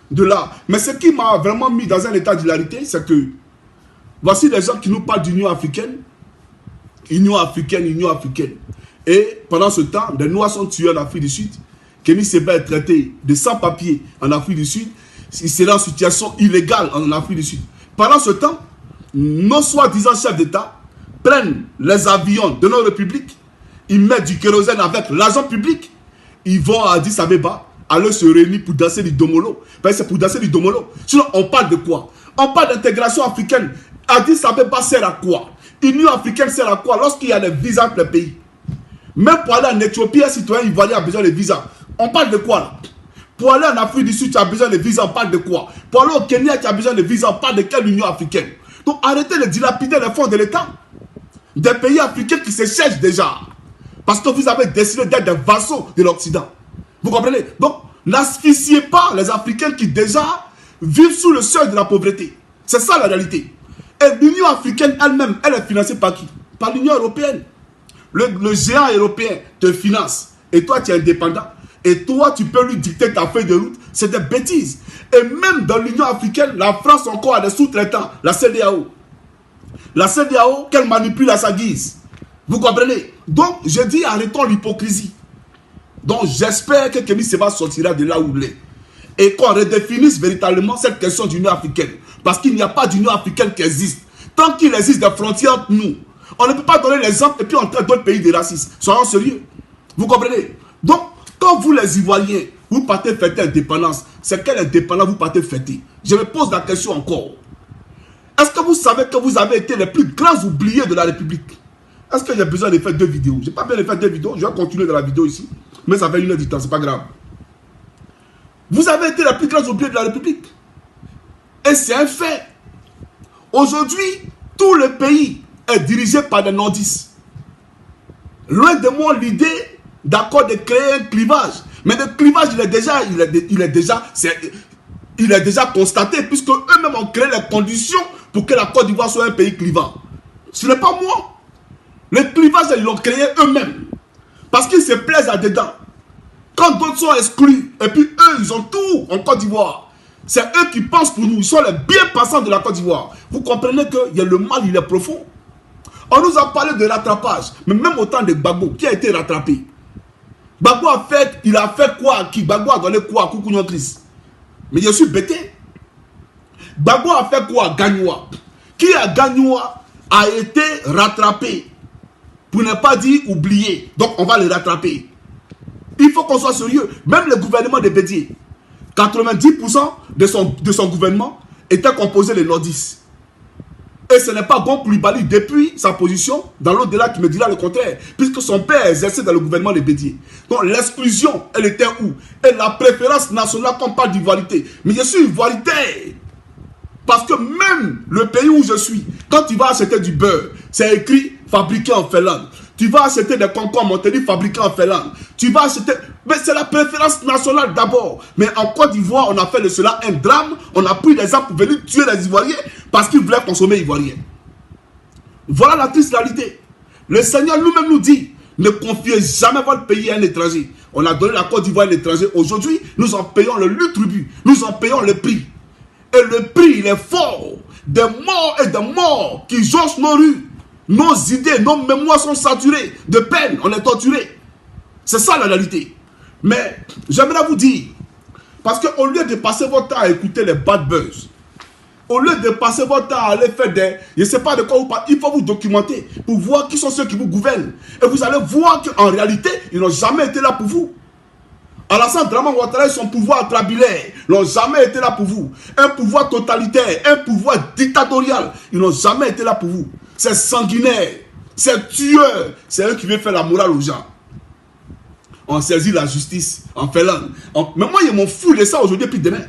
de là. Mais ce qui m'a vraiment mis dans un état d'hilarité, c'est que voici les gens qui nous parlent d'Union africaine. Union africaine, Union africaine. Et pendant ce temps, des Noirs sont tués en Afrique du Sud. Kémy Séba est traité de sans-papiers en Afrique du Sud. Il sera en situation illégale en Afrique du Sud. Pendant ce temps, nos soi-disant chefs d'État prennent les avions de nos républiques, ils mettent du kérosène avec l'argent public, ils vont à Addis Abeba, aller se réunir pour danser du domolo. Ben, c'est pour danser du domolo. Sinon, on parle de quoi? On parle d'intégration africaine. Addis Abeba sert à quoi? Union africaine sert à quoi lorsqu'il y a des visas entre les pays? Même pour aller en Éthiopie, un citoyen ivoirien a besoin de visa. On parle de quoi là? Pour aller en Afrique du Sud, tu as besoin de visa, on parle de quoi? Pour aller au Kenya, tu as besoin de visa, on parle de quelle Union africaine? Donc arrêtez de dilapider les fonds de l'État. Des pays africains qui se cherchent déjà. Parce que vous avez décidé d'être des vassaux de l'Occident. Vous comprenez? Donc, n'asphyxiez pas les Africains qui déjà vivent sous le seuil de la pauvreté. C'est ça la réalité. Et l'Union africaine elle-même, elle est financée par qui? Par l'Union européenne. Le géant européen te finance. Et toi, tu es indépendant. Et toi, tu peux lui dicter ta feuille de route. C'est des bêtises. Et même dans l'Union africaine, la France encore a des sous-traitants. La CEDEAO. La CEDEAO, qu'elle manipule à sa guise. Vous comprenez? Donc, je dis, arrêtons l'hypocrisie. Donc, j'espère que Kémy Séba sortira de là où il est. Et qu'on redéfinisse véritablement cette question d'Union africaine. Parce qu'il n'y a pas d'Union africaine qui existe. Tant qu'il existe des frontières entre nous, on ne peut pas donner l'exemple et puis on traite d'autres pays de racistes. Soyons sérieux. Vous comprenez? Donc, quand vous les Ivoiriens, vous partez fêter l'indépendance, c'est quelle indépendance vous partez fêter? Je me pose la question encore. Est-ce que vous savez que vous avez été les plus grands oubliés de la République? Est-ce que j'ai besoin de faire 2 vidéos? Je n'ai pas besoin de faire 2 vidéos. Je vais continuer dans la vidéo ici. Mais ça fait 1 heure du temps, c'est pas grave. Vous avez été les plus grands oubliés de la République. Et c'est un fait. Aujourd'hui, tout le pays est dirigé par des nordistes. Loin de moi l'idée d'accord de créer un clivage. Mais le clivage, il est déjà constaté puisque eux-mêmes ont créé les conditions pour que la Côte d'Ivoire soit un pays clivant. Ce n'est pas moi. Le clivage, ils l'ont créé eux-mêmes. Parce qu'ils se plaisent là-dedans. Quand d'autres sont exclus, et puis eux, ils ont tout en Côte d'Ivoire. C'est eux qui pensent pour nous. Ils sont les bien-passants de la Côte d'Ivoire. Vous comprenez que le mal, il est profond. On nous a parlé de rattrapage. Mais même au temps de Gbagbo, qui a été rattrapé? Gbagbo il a fait quoi à qui? Gbagbo a donné quoi à Koukounion Chris? Mais je suis bêté. Gbagbo a fait quoi à Gagnoua? Qui à Gagnoua a été rattrapé? Pour ne pas dire oublié. Donc on va les rattraper. Il faut qu'on soit sérieux. Même le gouvernement de Bédié, 90% de son gouvernement était composé de nordistes. Et ce n'est pas Gon Coulibaly depuis sa position dans l'au-delà qui me dira le contraire, puisque son père exerçait dans le gouvernement de Bédié. Donc l'exclusion, elle était où? Et la préférence nationale, quand on parle d'ivoirité. Mais je suis ivoirité. Parce que même le pays où je suis, quand tu vas acheter du beurre, c'est écrit fabriqué en Finlande. Tu vas acheter des concombres, on te dit fabriqué en Finlande. Tu vas acheter... Mais c'est la préférence nationale d'abord. Mais en Côte d'Ivoire, on a fait de cela un drame. On a pris des gens pour venir tuer les Ivoiriens parce qu'ils voulaient consommer ivoirien. Voilà la triste réalité. Le Seigneur nous-mêmes nous dit, ne confiez jamais votre pays à un étranger. On a donné la Côte d'Ivoire à un étranger. Aujourd'hui, nous en payons le tribut. Nous en payons le prix. Et le prix, il est fort. Des morts et des morts qui jonchent nos rues. Nos idées, nos mémoires sont saturées de peine. On est torturés. C'est ça la réalité. Mais j'aimerais vous dire, parce qu'au lieu de passer votre temps à écouter les bad buzz, au lieu de passer votre temps à aller faire des... Je ne sais pas de quoi vous parlez, il faut vous documenter pour voir qui sont ceux qui vous gouvernent. Et vous allez voir qu'en réalité, ils n'ont jamais été là pour vous. Alassane Dramane Ouattara et son pouvoir trabilaire n'ont jamais été là pour vous. Un pouvoir totalitaire, un pouvoir dictatorial, ils n'ont jamais été là pour vous. C'est sanguinaire, c'est tueur, c'est eux qui viennent faire la morale aux gens. On saisit la justice en Finlande. Mais moi, ils m'ont fou de ça aujourd'hui et puis demain.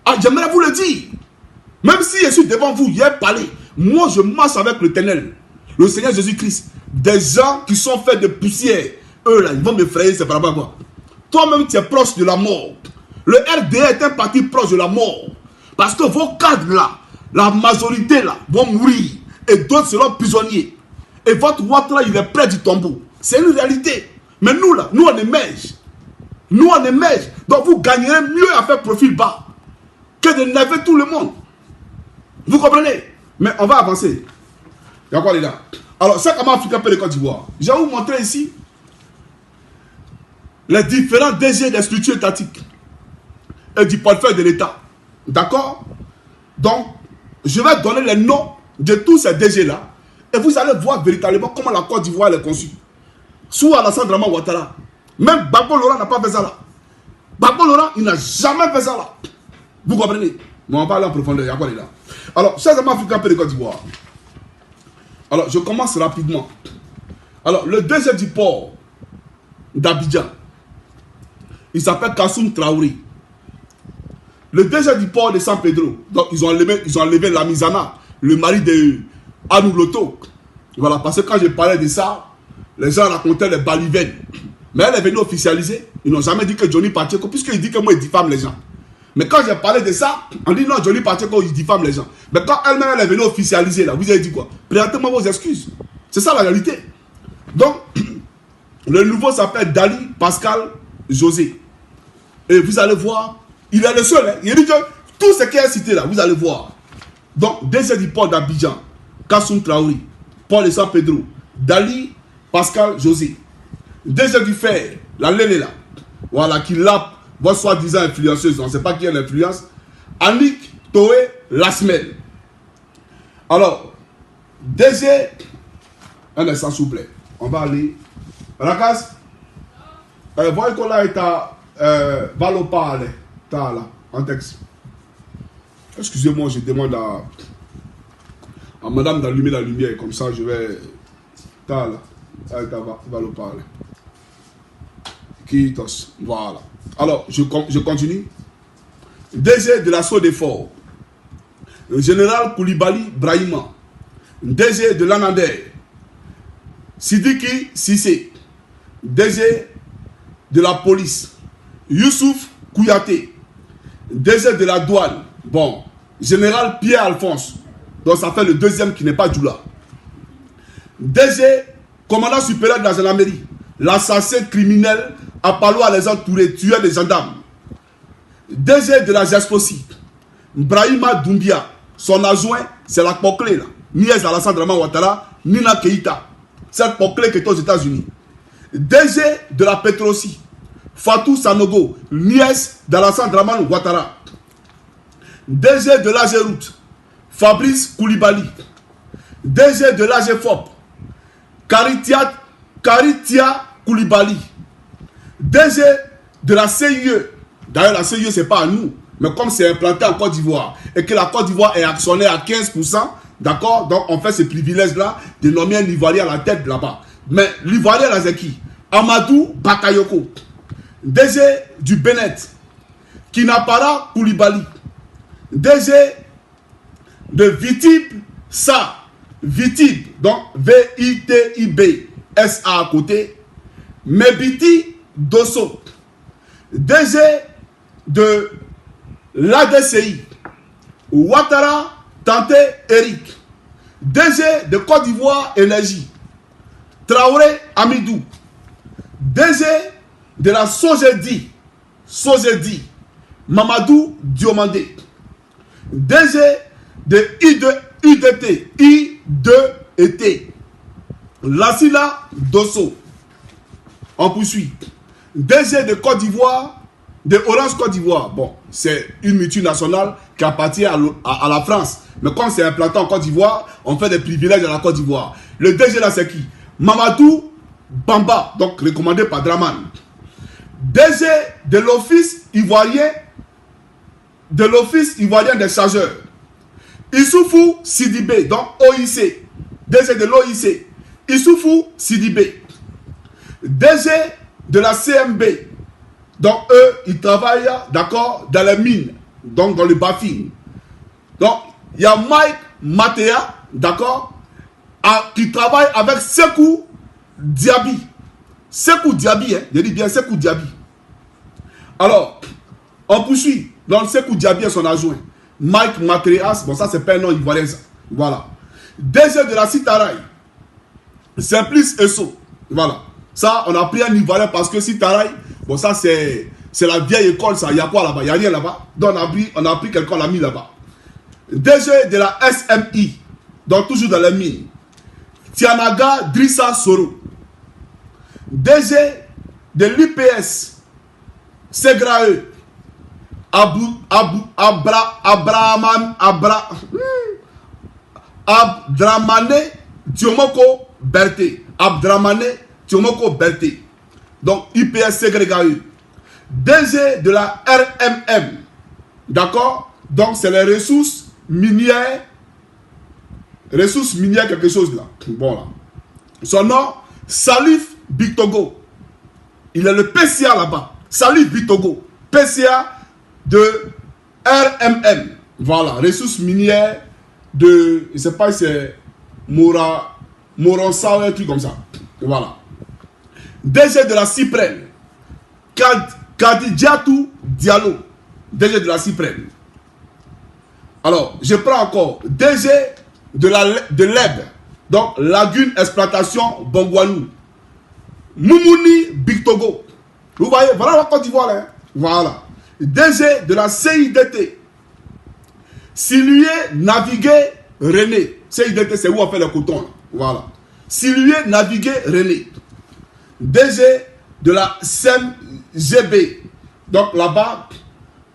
Ah, j'aimerais vous le dire. Même si je suis devant vous, hier parlé, moi je marche avec l'Éternel, le Seigneur Jésus-Christ. Des gens qui sont faits de poussière, eux là, ils vont m'effrayer, c'est par rapport à moi. Toi-même, tu es proche de la mort. Le RDA est un parti proche de la mort. Parce que vos cadres là, la majorité là, vont mourir. Et d'autres seront prisonniers. Et votre Ouattara, il est près du tombeau. C'est une réalité. Mais nous là, nous on émerge. Nous on émerge. Donc vous gagnerez mieux à faire profil bas que de nerver tout le monde. Vous comprenez? Mais on va avancer. Il y a quoi là? Alors, c'est comment Afrique peut les Côte d'Ivoire. Je vais vous montrer ici les différents DG des structures étatiques et du portefeuille de l'État. D'accord? Donc, je vais donner les noms de tous ces DG là et vous allez voir véritablement comment la Côte d'Ivoire est conçue. Sous Alassane Dramane Ouattara. Même Gbagbo Laurent n'a pas fait ça là. Gbagbo Laurent, il n'a jamais fait ça là. Vous comprenez? Mais on va aller en profondeur. Il y a quoi là? Alors, chers amis africains de Côte d'Ivoire. Alors, je commence rapidement. Alors, le DG du port d'Abidjan, il s'appelle Kassoum Traoré. Le DG du port de San Pedro, donc ils ont enlevé Lamizana, le mari de Anou Loto. Voilà, parce que quand je parlais de ça, les gens racontaient les balivennes. Mais elle est venue officialiser. Ils n'ont jamais dit que Johnny Pacheco, puisqu'il dit que moi, il diffame les gens. Mais quand j'ai parlé de ça, on dit non, Johnny Pacheco, il diffame les gens. Mais quand elle-même, elle est venue officialiser, là, vous avez dit quoi? Présentez-moi vos excuses. C'est ça la réalité. Donc, le nouveau s'appelle Dali Pascal José. Et vous allez voir, il est le seul. Hein. Il dit que tout ce qui est cité là, vous allez voir. Donc, DG du port d'Abidjan, Kassoum Traoré, port de San Pedro, Dali Pascal José. DG du fer, la Lélé là, voilà, qui l'a, votre soi-disant influenceuse, on ne sait pas qui est l'influence, Annick Toé Lasmel. Alors, DG, un instant s'il vous plaît, on va aller. Rakas, voyez qu'on a été Valopa, là, en texte. Excusez-moi, je demande à madame d'allumer la lumière, comme ça je vais. Là, Valopa, Kitos, voilà. Alors, je continue. DG de l'assaut des forts, le général Koulibaly Brahima, DG de l'Anander, Sidiki Sissé, DG de la police, Youssouf Kouyaté, DG de la douane, bon, général Pierre Alphonse, donc ça fait le deuxième qui n'est pas Djoula, DG, commandant supérieur de la gendarmerie, l'assassin criminel Apalo Alexandre Touré, tueur des gendarmes, DG de la Gesposi, Brahima Doumbia, son adjoint, c'est la Poclé, nièce Alassane Dramane Ouattara, Nina Keïta, cette Poclé qui est aux États-Unis. DG de la Petrosi, Fatou Sanogo, nièce d'Alassane Dramane Ouattara. DG de l'AGEROUTE, Fabrice Koulibaly. DG de l'AGEFOP, Karitia Koulibaly. DG de la CIE, d'ailleurs la CIE c'est pas à nous, mais comme c'est implanté en Côte d'Ivoire et que la Côte d'Ivoire est actionnaire à 15% D'accord? Donc, on fait ce privilège-là de nommer un Ivoirien à la tête là-bas. Mais l'Ivoirien, là, c'est qui? Amadou Bakayoko. DG du Bénin. Kinapara Koulibaly. DG de Vitib Sa. Vitib, donc V-I-T-I-B. S-A à côté. Mebiti Dosso. DG de l'ADCI. Ouattara Tante Eric. DG de Côte d'Ivoire Énergie. Traoré Amidou. DG de la Sogedi. Mamadou Diomandé. DG de UDT. I2ET. Lassila Dosso. On poursuit. DG de Côte d'Ivoire, de Orange Côte d'Ivoire. Bon, c'est une multinationale qui appartient à la France. Mais comme c'est implanté en Côte d'Ivoire, on fait des privilèges à la Côte d'Ivoire. Le DG là, c'est qui? Mamadou Bamba, donc recommandé par Draman. DG de l'Office ivoirien des chargeurs. Issoufou Sidibé, donc OIC. DG de l'OIC. Issoufou Sidibé. DG de la CMB. Donc eux, ils travaillent, d'accord, dans les mines, donc dans le baffing. Donc, il y a Mike Matea, d'accord, qui travaille avec Sekou Diaby. Sekou Diaby, hein, je dis bien Sekou Diaby. Alors, on poursuit. Donc, Sekou Diaby est son adjoint. Mike Matreas, bon, ça, c'est pas un nom ivoirien, ça. Voilà. DG de la Citaraï, Simplice Esso. Voilà. Ça, on a pris un ivoirien parce que Citaraï, bon, ça, c'est la vieille école, ça. Il y a quoi là-bas? Il n'y a rien là-bas. Donc, on a pris quelqu'un, on l'a mis là-bas. DG de la SMI, donc toujours dans les mines. Tianaga Drissa Soro. DG de l'IPS, Segrae. Abdramane Tiomoko Berté. Abdramane Tiomoko Berté. Donc IPS Segregae. DG de la RMM. D'accord? Donc c'est les ressources minières. Ressources minières quelque chose là. Bon là. Son nom, Salif Bitogo. Il est le PCA là-bas. Salif Bitogo. PCA de RMM. Voilà. Ressources minières de, je ne sais pas si c'est Moronsa ou un truc comme ça. Voilà. DG de la Cyprenne. Kadidjatou Diallo. DG de la Cyprenne. Alors, je prends encore DG de l'EB. Donc, Lagune Exploitation Bongwanou. Moumouni Bictogo. Vous voyez, voilà la Côte d'Ivoire. Hein? Voilà. DG de la CIDT. Silué Navigué René. CIDT, c'est où on fait le coton. Là. Voilà. Silué Navigué René. DG de la CMGB. Donc là-bas,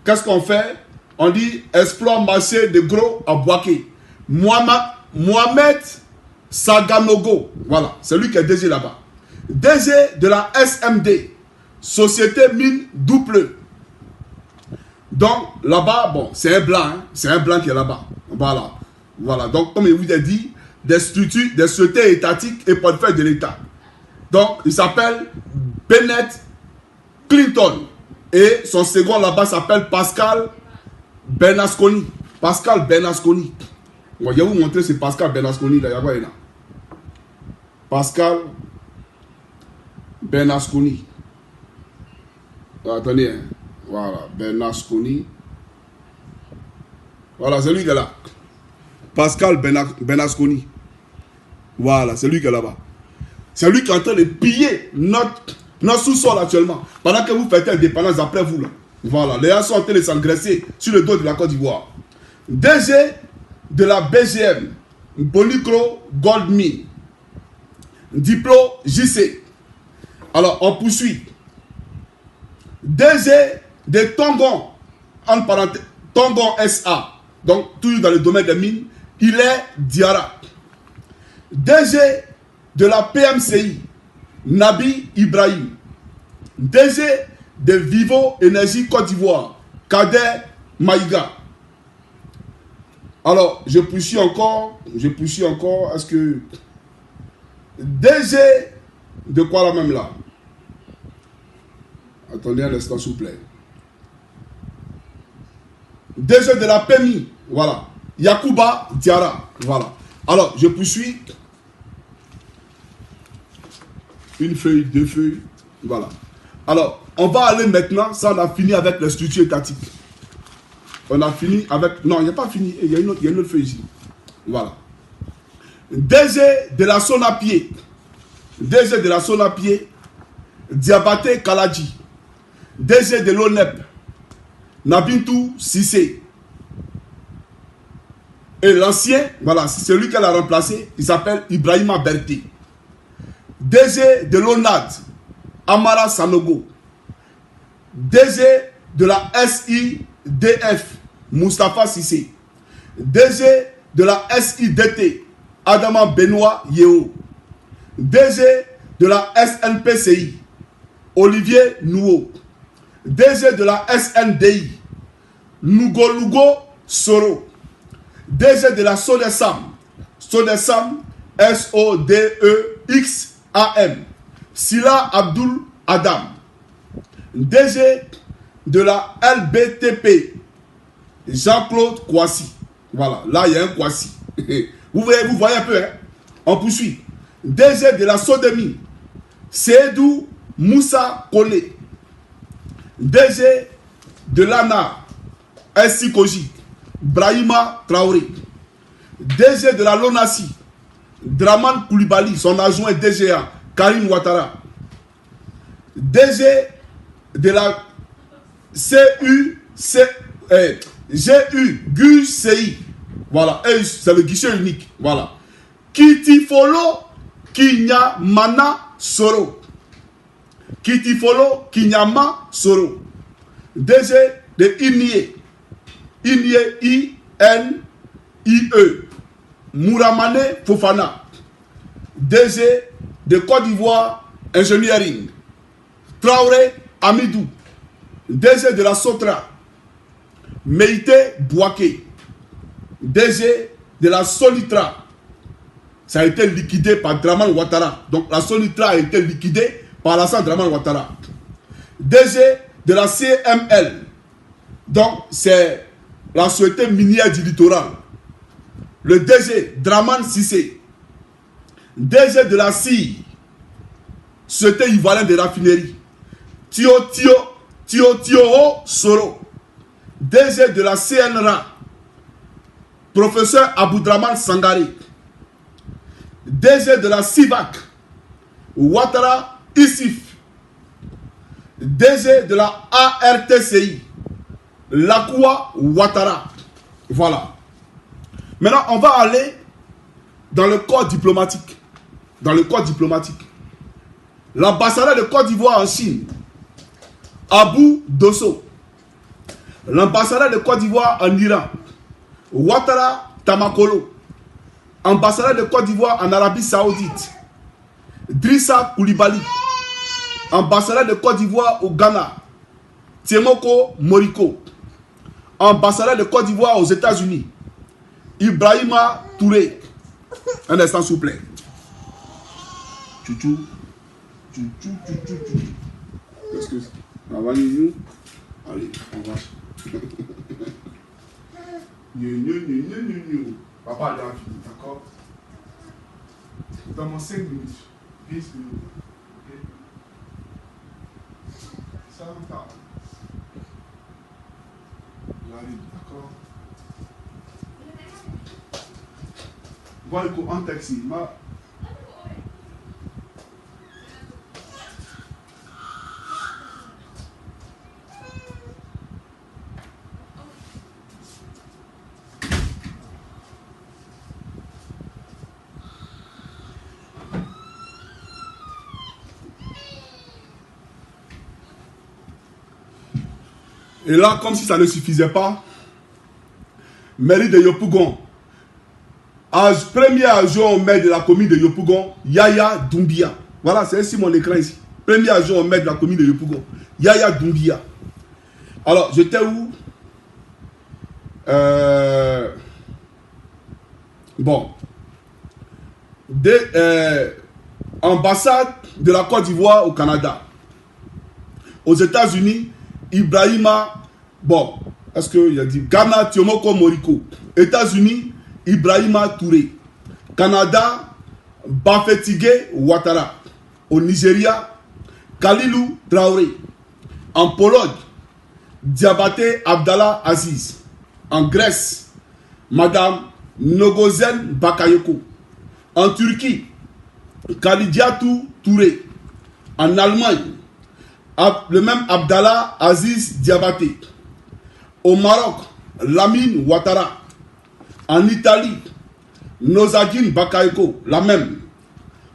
qu'est-ce qu'on fait? On dit exploit marché de gros à Boaké. Mohamed Saganogo. Voilà, c'est lui qui est DG là-bas. DG de la SMD. Société Mine Double. Donc là-bas, bon, c'est un blanc. Hein? C'est un blanc qui est là-bas. Voilà. Voilà. Donc, comme je vous ai dit, des structures, des sociétés étatiques et portefeuille de l'État. Donc, il s'appelle Bennett Clinton. Et son second là-bas s'appelle Pascal Bernasconi. Pascal Bernasconi. Bon, je vais vous montrer ce Pascal Bernasconi là. Pascal Bernasconi. Attendez, hein. Voilà, Bernasconi. Voilà, c'est lui qui est là. Pascal Bernasconi. Voilà, c'est lui qui est là-bas. C'est lui qui est en train de piller notre sous-sol actuellement. Pendant que vous faites indépendance après vous là. Voilà, les gens sont en train de s'engraisser sur le dos de la Côte d'Ivoire. DG de la BGM, Bonicro Goldmine. Diplôme JC. Alors, on poursuit. DG de Tongon, en parenthèse, Tongon SA. Donc, toujours dans le domaine des mines, il est Diarra. DG de la PMCI, Nabi Ibrahim. DG de Vivo Énergie Côte d'Ivoire, Kader Maïga. Alors, je poursuis encore. Est-ce que... DG de quoi là même là? Attendez un instant, s'il vous plaît. DG de la PMI. Voilà. Yakuba Diara. Voilà. Alors, je poursuis. Une feuille, deux feuilles. Voilà. Alors, on va aller maintenant. Ça, on a fini avec les structures étatiques. On a fini avec... Non, il n'y a pas fini. Il y a une autre feuille ici. Voilà. DG de la Sonapié. DG de la Sonapié. Diabaté Kaladji. DG de l'ONEP. Nabintou Sissé. Et l'ancien, voilà, c'est celui qu'elle a remplacé. Il s'appelle Ibrahima Berté. DG de l'ONAD. Amara Sanogo. DG de la SIDF. Moustapha Sissé. DG de la SIDT. Adama Benoît Yeo. DG de la SNPCI. Olivier Nouo. DG de la SNDI. Lugo Soro. DG de la Sodesam. Sodesam, SODEXAM. Sila Abdul Adam. DG de la LBTP. Jean-Claude Kouassi. Voilà, là il y a un Kouassi. Vous voyez un peu, hein? On poursuit. DG de la Sodemi. Seydou Moussa Kone. DG de l'ANA. Esikoji. Brahima Traoré. DG de la LONASI. Draman Koulibaly, son adjoint DGA. Karim Ouattara. DG de la GUCI. Voilà, c'est le guichet unique. Voilà. Kitifolo Kinyamana Soro. Kitifolo Kinyama Soro. DG de INIE. INIE I-N-I-E. Mouramane Fofana. DG de Côte d'Ivoire Engineering. Traoré Amidou. DG de la Sotra. Meïté Bouaké. DG de la Solitra. Ça a été liquidé par Draman Ouattara. Donc la Solitra a été liquidée par Alassane Draman Ouattara. DG de la CML. Donc c'est la Société minière du littoral. Le DG Draman Sissé. DG de la CI. Société ivoirienne de raffinerie. Tio Soro. DG de la CNRA. Professeur Aboudraman Sangari. DG de la CIVAC. Ouattara Issif. DG de la ARTCI. Lakoua Ouattara. Voilà. Maintenant, on va aller dans le corps diplomatique. Dans le corps diplomatique. L'ambassadeur de Côte d'Ivoire en Chine, Abou Dosso. L'ambassadeur de Côte d'Ivoire en Iran, Ouattara Tamakolo. Ambassadeur de Côte d'Ivoire en Arabie Saoudite, Drissa Koulibaly. Ambassadeur de Côte d'Ivoire au Ghana, Tiemoko Moriko. Ambassadeur de Côte d'Ivoire aux États-Unis, Ibrahima Touré. Un instant, s'il vous plaît. Chouchou. Qu'est-ce que c'est? Allez, on va. Papa, allez, d'accord? Dans mon 5 minutes. 10 minutes. Ok? Ça va. J'arrive, d'accord? Voilà, en taxi. Et là, comme si ça ne suffisait pas, mairie de Yopougon, premier adjoint au maire de la commune de Yopougon, Yaya Doumbia. Voilà, c'est ici mon écran ici. Premier adjoint au maire de la commune de Yopougon, Yaya Doumbia. Alors, j'étais où? Bon. Ambassade de la Côte d'Ivoire au Canada. Aux États-Unis, Ibrahima, bon, est-ce qu'il a dit Ghana, Tiomoko Moriko. États-Unis, Ibrahima Touré. Canada, Bafetige Ouattara. Au Nigeria, Kalilou Traoré. En Pologne, Diabaté Abdallah Aziz. En Grèce, Madame Nogozen Bakayoko. En Turquie, Khadijatou Touré. En Allemagne, le même Abdallah Aziz Diabaté. Au Maroc, Lamine Ouattara. En Italie, Nozagin Bakayoko, la même.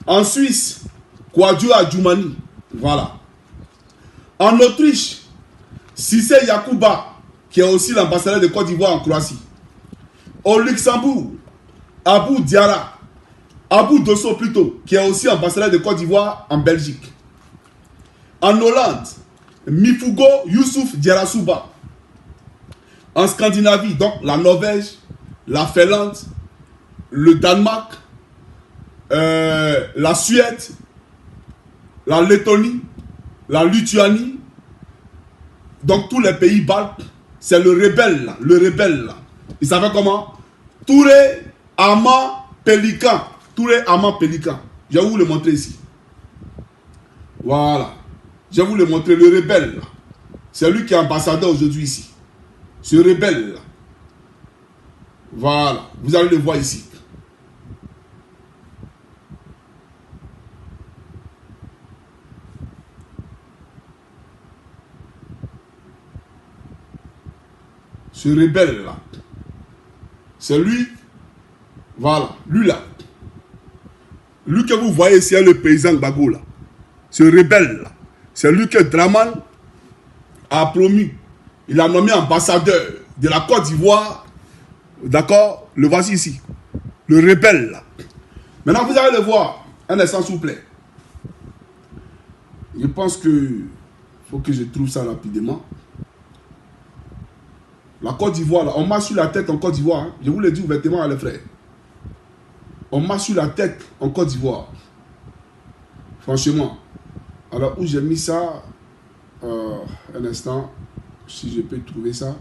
En Suisse, Kwadjo Adjoumani. Voilà. En Autriche, Sissé Yakouba, qui est aussi l'ambassadeur de Côte d'Ivoire en Croatie. Au Luxembourg, Abou Diara, Abou Dosso plutôt, qui est aussi ambassadeur de Côte d'Ivoire en Belgique. En Hollande, Mifugo Youssouf Djerasouba. En Scandinavie, donc la Norvège, la Finlande, le Danemark, la Suède, la Lettonie, la Lituanie, donc tous les pays baltes, c'est le rebelle là, le rebelle là. Il s'appelle comment? Touré Ama Pélican. Touré Ama Pélican. Je vais vous le montrer ici. Voilà. Je vais vous le montrer, le rebelle là. C'est lui qui est ambassadeur aujourd'hui ici. Ce rebelle là. Voilà. Vous allez le voir ici. Ce rebelle là, c'est lui, voilà, lui là, lui que vous voyez ici, le paysan Gbagbo là, ce rebelle là, c'est lui que Draman a promu, il a nommé ambassadeur de la Côte d'Ivoire, d'accord, le voici ici, le rebelle là. Maintenant vous allez le voir, un instant s'il vous plaît. Je pense que faut que je trouve ça rapidement. La Côte d'Ivoire, on marche sur la tête en Côte d'Ivoire. Hein. Je vous le dis ouvertement, les frères. On marche sur la tête en Côte d'Ivoire. Franchement. Alors, où j'ai mis ça, un instant, si je peux trouver ça,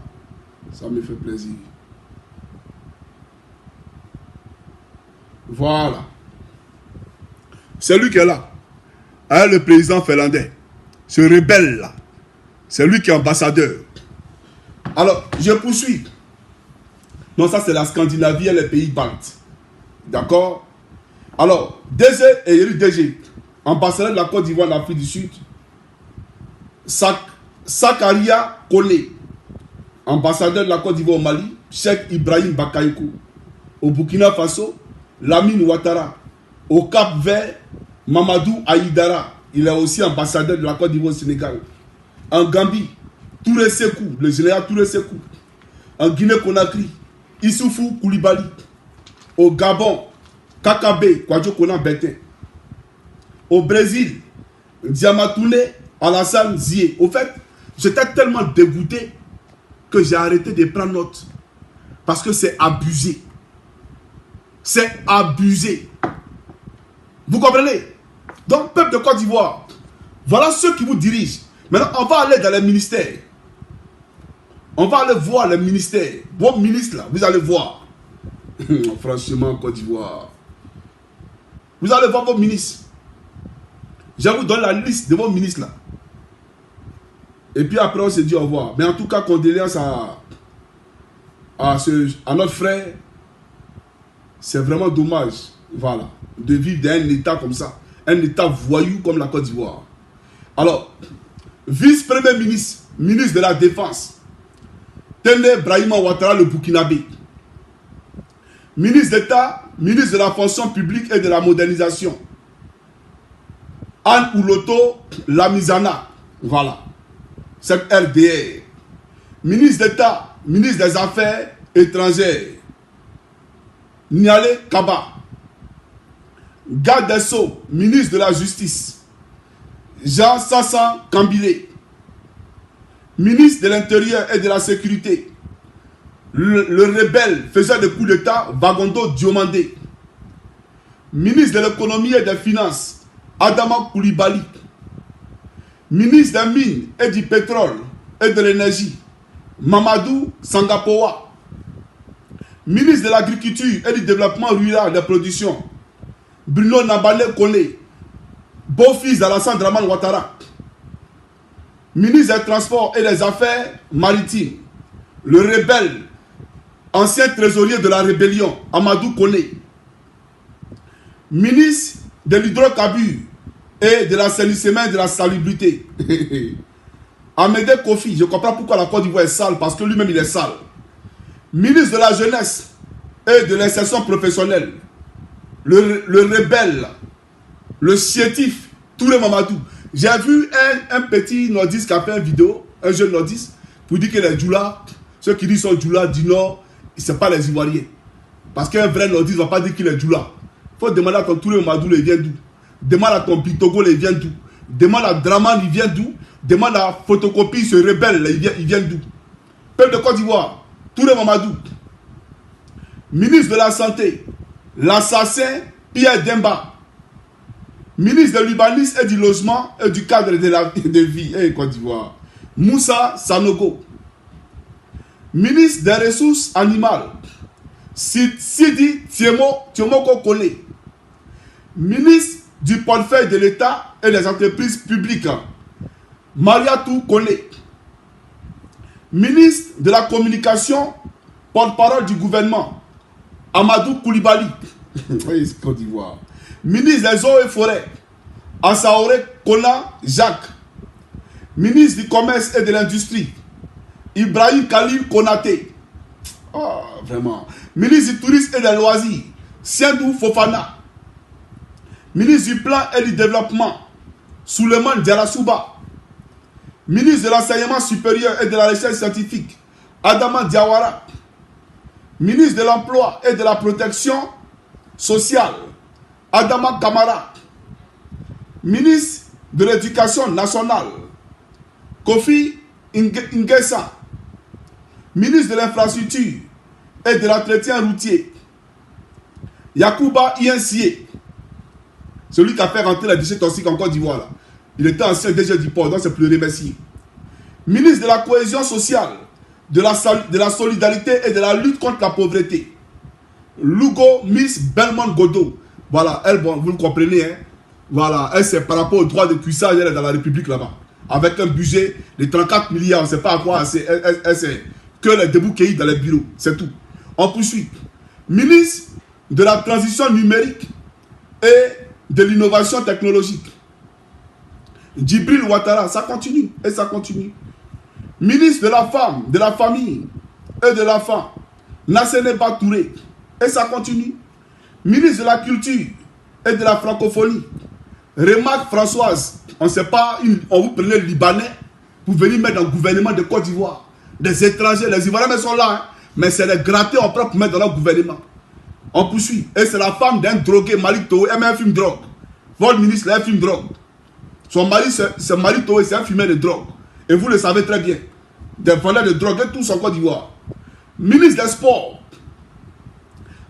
ça me fait plaisir. Voilà. C'est lui qui est là. Hein, le président finlandais. Ce rebelle là. C'est lui qui est ambassadeur. Alors, je poursuis. Non, ça c'est la Scandinavie et les pays baltes. D'accord? Alors, DG et Eric DG, ambassadeur de la Côte d'Ivoire en Afrique du Sud. Sakaria Kone, ambassadeur de la Côte d'Ivoire au Mali. Cheikh Ibrahim Bakayoko. Au Burkina Faso, Lamine Ouattara. Au Cap-Vert, Mamadou Aïdara. Il est aussi ambassadeur de la Côte d'Ivoire au Sénégal. En Gambie, Touré Sekou, le général Touré Sekou. En Guinée-Conakry, Issoufou Koulibaly. Au Gabon, Kakabe, Kwadjo Konan Betin. Au Brésil, Diamatoune Alassane Zie. Au fait, j'étais tellement dégoûté que j'ai arrêté de prendre note. Parce que c'est abusé. C'est abusé. Vous comprenez? Donc, peuple de Côte d'Ivoire, voilà ceux qui vous dirigent. Maintenant, on va aller dans les ministères. On va aller voir les ministères. Vos ministres là, vous allez voir. Franchement, Côte d'Ivoire. Vous allez voir vos ministres. Je vous donne la liste de vos ministres là. Et puis après, on se dit au revoir. Mais en tout cas, condoléances à notre frère. C'est vraiment dommage, voilà, de vivre dans un état comme ça. Un état voyou comme la Côte d'Ivoire. Alors, vice-premier ministre, ministre de la Défense, Tene Brahima Ouattara, le Burkinabé. Ministre d'État, ministre de la Fonction publique et de la modernisation, Anne Ouloto Lamizana. Voilà. C'est RDR. Ministre d'État, ministre des Affaires étrangères, Niale Kaba. Garde des Sceaux, ministre de la Justice, Jean Sassa Kambile. Ministre de l'Intérieur et de la Sécurité, le rebelle faisait des coups d'État, Bagondo Diomandé. Ministre de l'économie et des finances, Adama Koulibaly. Ministre des mines et du pétrole et de l'énergie, Mamadou Sangapowa. Ministre de l'agriculture et du développement rural et des productions, Bruno Nabale Kone, beau-fils d'Alassane Draman Ouattara. Ministre des transports et des affaires maritimes, le rebelle, ancien trésorier de la rébellion, Amadou Kone. Ministre de l'hydrocarbure et de l'assainissement et de la salubrité, Amédée Kofi. Je comprends pourquoi la Côte d'Ivoire est sale, parce que lui-même il est sale. Ministre de la jeunesse et de l'insertion professionnelle, le rebelle, le chétif, Touré Mamadou. J'ai vu un petit nordiste qui a fait une vidéo, un jeune nordiste, pour dire que les Djoula, ceux qui disent sont Djoula du Nord, ce n'est pas les Ivoiriens. Parce qu'un vrai nordiste ne va pas dire qu'il est Djoula. Il faut demander à ton Touré Mamadou, il vient d'où? Demande à ton Pitogo, il vient d'où? Demande à Draman, il vient d'où? Demande à Photocopie, ce rebelle, il vient d'où? Peuple de Côte d'Ivoire, Touré Mamadou. Ministre de la Santé, l'assassin Pierre Demba. Ministre de l'urbanisme et du logement et du cadre de vie, Côte d'Ivoire, Moussa Sanogo. Ministre des ressources animales, Sidi Tiomoko Kone. Ministre du portefeuille de l'État et des entreprises publiques, Mariatou Kone. Ministre de la communication, porte-parole du gouvernement, Amadou Koulibaly. Oui, Côte d'Ivoire. Ministre des eaux et forêts, Assaoré Kona Jacques. Ministre du commerce et de l'industrie, Ibrahim Khalil Konaté. Oh, vraiment. Ministre du tourisme et des loisirs, Siendou Fofana. Ministre du plan et du développement, Souleymane Diarasouba. Ministre de l'enseignement supérieur et de la recherche scientifique, Adama Diawara. Ministre de l'emploi et de la protection sociale, Adama Kamara. Ministre de l'éducation nationale, Kofi Ngessa. Ministre de l'infrastructure et de l'entretien routier, Yacouba Iensie. Celui qui a fait rentrer la déchets toxiques en Côte d'Ivoire là. Il était ancien DG du port, donc c'est plus remercié. Ministre de la cohésion sociale, de la solidarité et de la lutte contre la pauvreté, Lugo Miss Belmont Godot. Voilà, elle, bon, vous le comprenez, hein. Voilà, elle c'est par rapport au droit de cuissage, elle est dans la République là-bas. Avec un budget de 34 milliards, on ne sait pas à quoi, c'est que les débouquets dans les bureaux, c'est tout. On poursuit. Ministre de la transition numérique et de l'innovation technologique, Djibril Ouattara. Ça continue et ça continue. Ministre de la femme, de la famille et de l'enfant, Nassene Touré. Et ça continue. Ministre de la culture et de la francophonie, Remarque Françoise. On ne sait pas, on vous prenait le Libanais pour venir mettre dans le gouvernement de Côte d'Ivoire. Des étrangers, les Ivoiriens sont là, hein, mais c'est les grattés en propre pour mettre dans leur gouvernement. On poursuit. Et c'est la femme d'un drogué, Malik Toé, elle met un film drogue. Votre ministre, là, un film drogue. Son mari, c'est Malik Toé, c'est un fumeur de drogue. Et vous le savez très bien. Des vendeurs de drogue, et tous en Côte d'Ivoire. Ministre des Sports,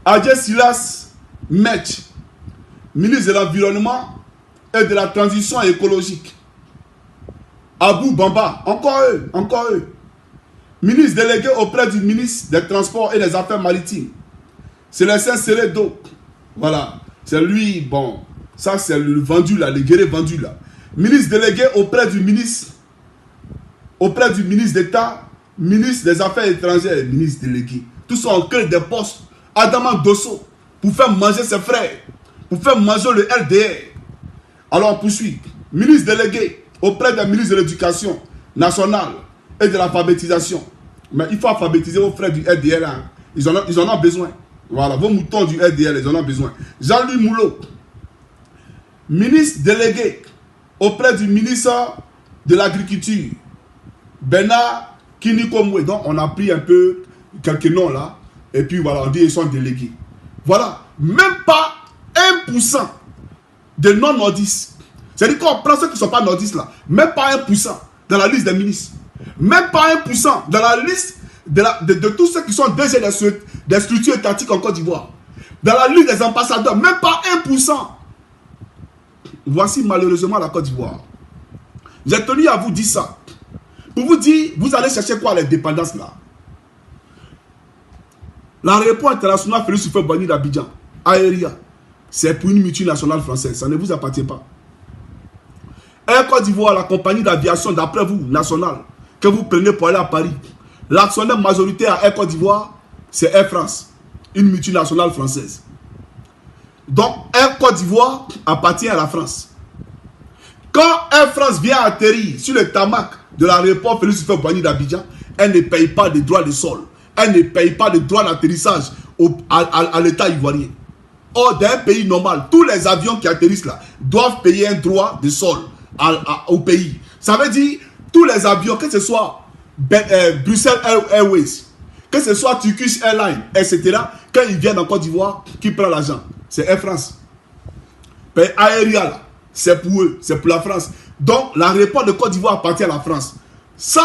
Adje Silas Metch. Ministre de l'Environnement et de la Transition écologique, Abou Bamba. Encore eux, encore eux. Ministre délégué auprès du ministre des Transports et des Affaires maritimes, Célestin Seredo. Voilà, c'est lui, bon, ça c'est le vendu là, le guerrier vendu là. Ministre délégué auprès du ministre d'État, ministre des Affaires étrangères, ministre délégué. Tous sont en queue des postes. Adama Dosso, pour faire manger ses frères, pour faire manger le LDR. Alors on poursuit. Ministre délégué auprès des ministres de l'Éducation nationale et de l'alphabétisation. Mais il faut alphabétiser vos frères du LDR. Hein. Ils en ont besoin. Voilà, vos moutons du LDR, ils en ont besoin. Jean-Louis Moulot, ministre délégué auprès du ministre de l'Agriculture, Bernard Kinikomwe. Donc on a pris un peu quelques noms là. Et puis voilà, on dit qu'ils sont délégués. Voilà, même pas 1% de non-nordistes. C'est-à-dire qu'on prend ceux qui ne sont pas nordistes là, même pas 1% dans la liste des ministres. Même pas 1% dans la liste de tous ceux qui sont déjà des structures étatiques en Côte d'Ivoire. Dans la liste des ambassadeurs, même pas 1%. Voici malheureusement la Côte d'Ivoire. J'ai tenu à vous dire ça. Pour vous dire, vous allez chercher quoi les dépendances là? L'aéroport international Félix Houphouët-Boigny d'Abidjan, Aéria, c'est pour une multinationale française. Ça ne vous appartient pas. Air Côte d'Ivoire, la compagnie d'aviation, d'après vous, nationale, que vous prenez pour aller à Paris, l'actionnaire majoritaire à Air Côte d'Ivoire, c'est Air France, une multinationale française. Donc, Air Côte d'Ivoire appartient à la France. Quand Air France vient atterrir sur le tarmac de l'aéroport Félix Houphouët-Boigny d'Abidjan, elle ne paye pas de droits de sol. Elle ne paye pas de droits d'atterrissage à l'État ivoirien. Or, dans un pays normal, tous les avions qui atterrissent là doivent payer un droit de sol au pays. Ça veut dire, tous les avions, que ce soit Bruxelles Airways, que ce soit Turkish Airlines, etc., quand ils viennent en Côte d'Ivoire, qui prend l'argent? C'est Air France. Aéria, là, c'est pour eux, c'est pour la France. Donc, l'aéroport de Côte d'Ivoire appartient à la France. Ça,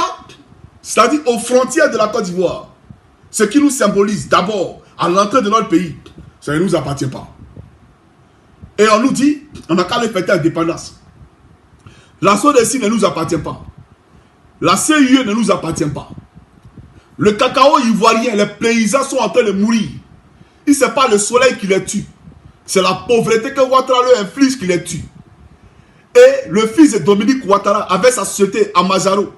c'est-à-dire aux frontières de la Côte d'Ivoire, ce qui nous symbolise d'abord à l'entrée de notre pays, ça ne nous appartient pas. Et on nous dit, on n'a qu'à les fêter l'indépendance. La SODECI ne nous appartient pas. La CIE ne nous appartient pas. Le cacao ivoirien, les paysans sont en train de mourir. Et ce n'est pas le soleil qui les tue. C'est la pauvreté que Ouattara leur inflige qui les tue. Et le fils de Dominique Ouattara, avec sa société à Majaro,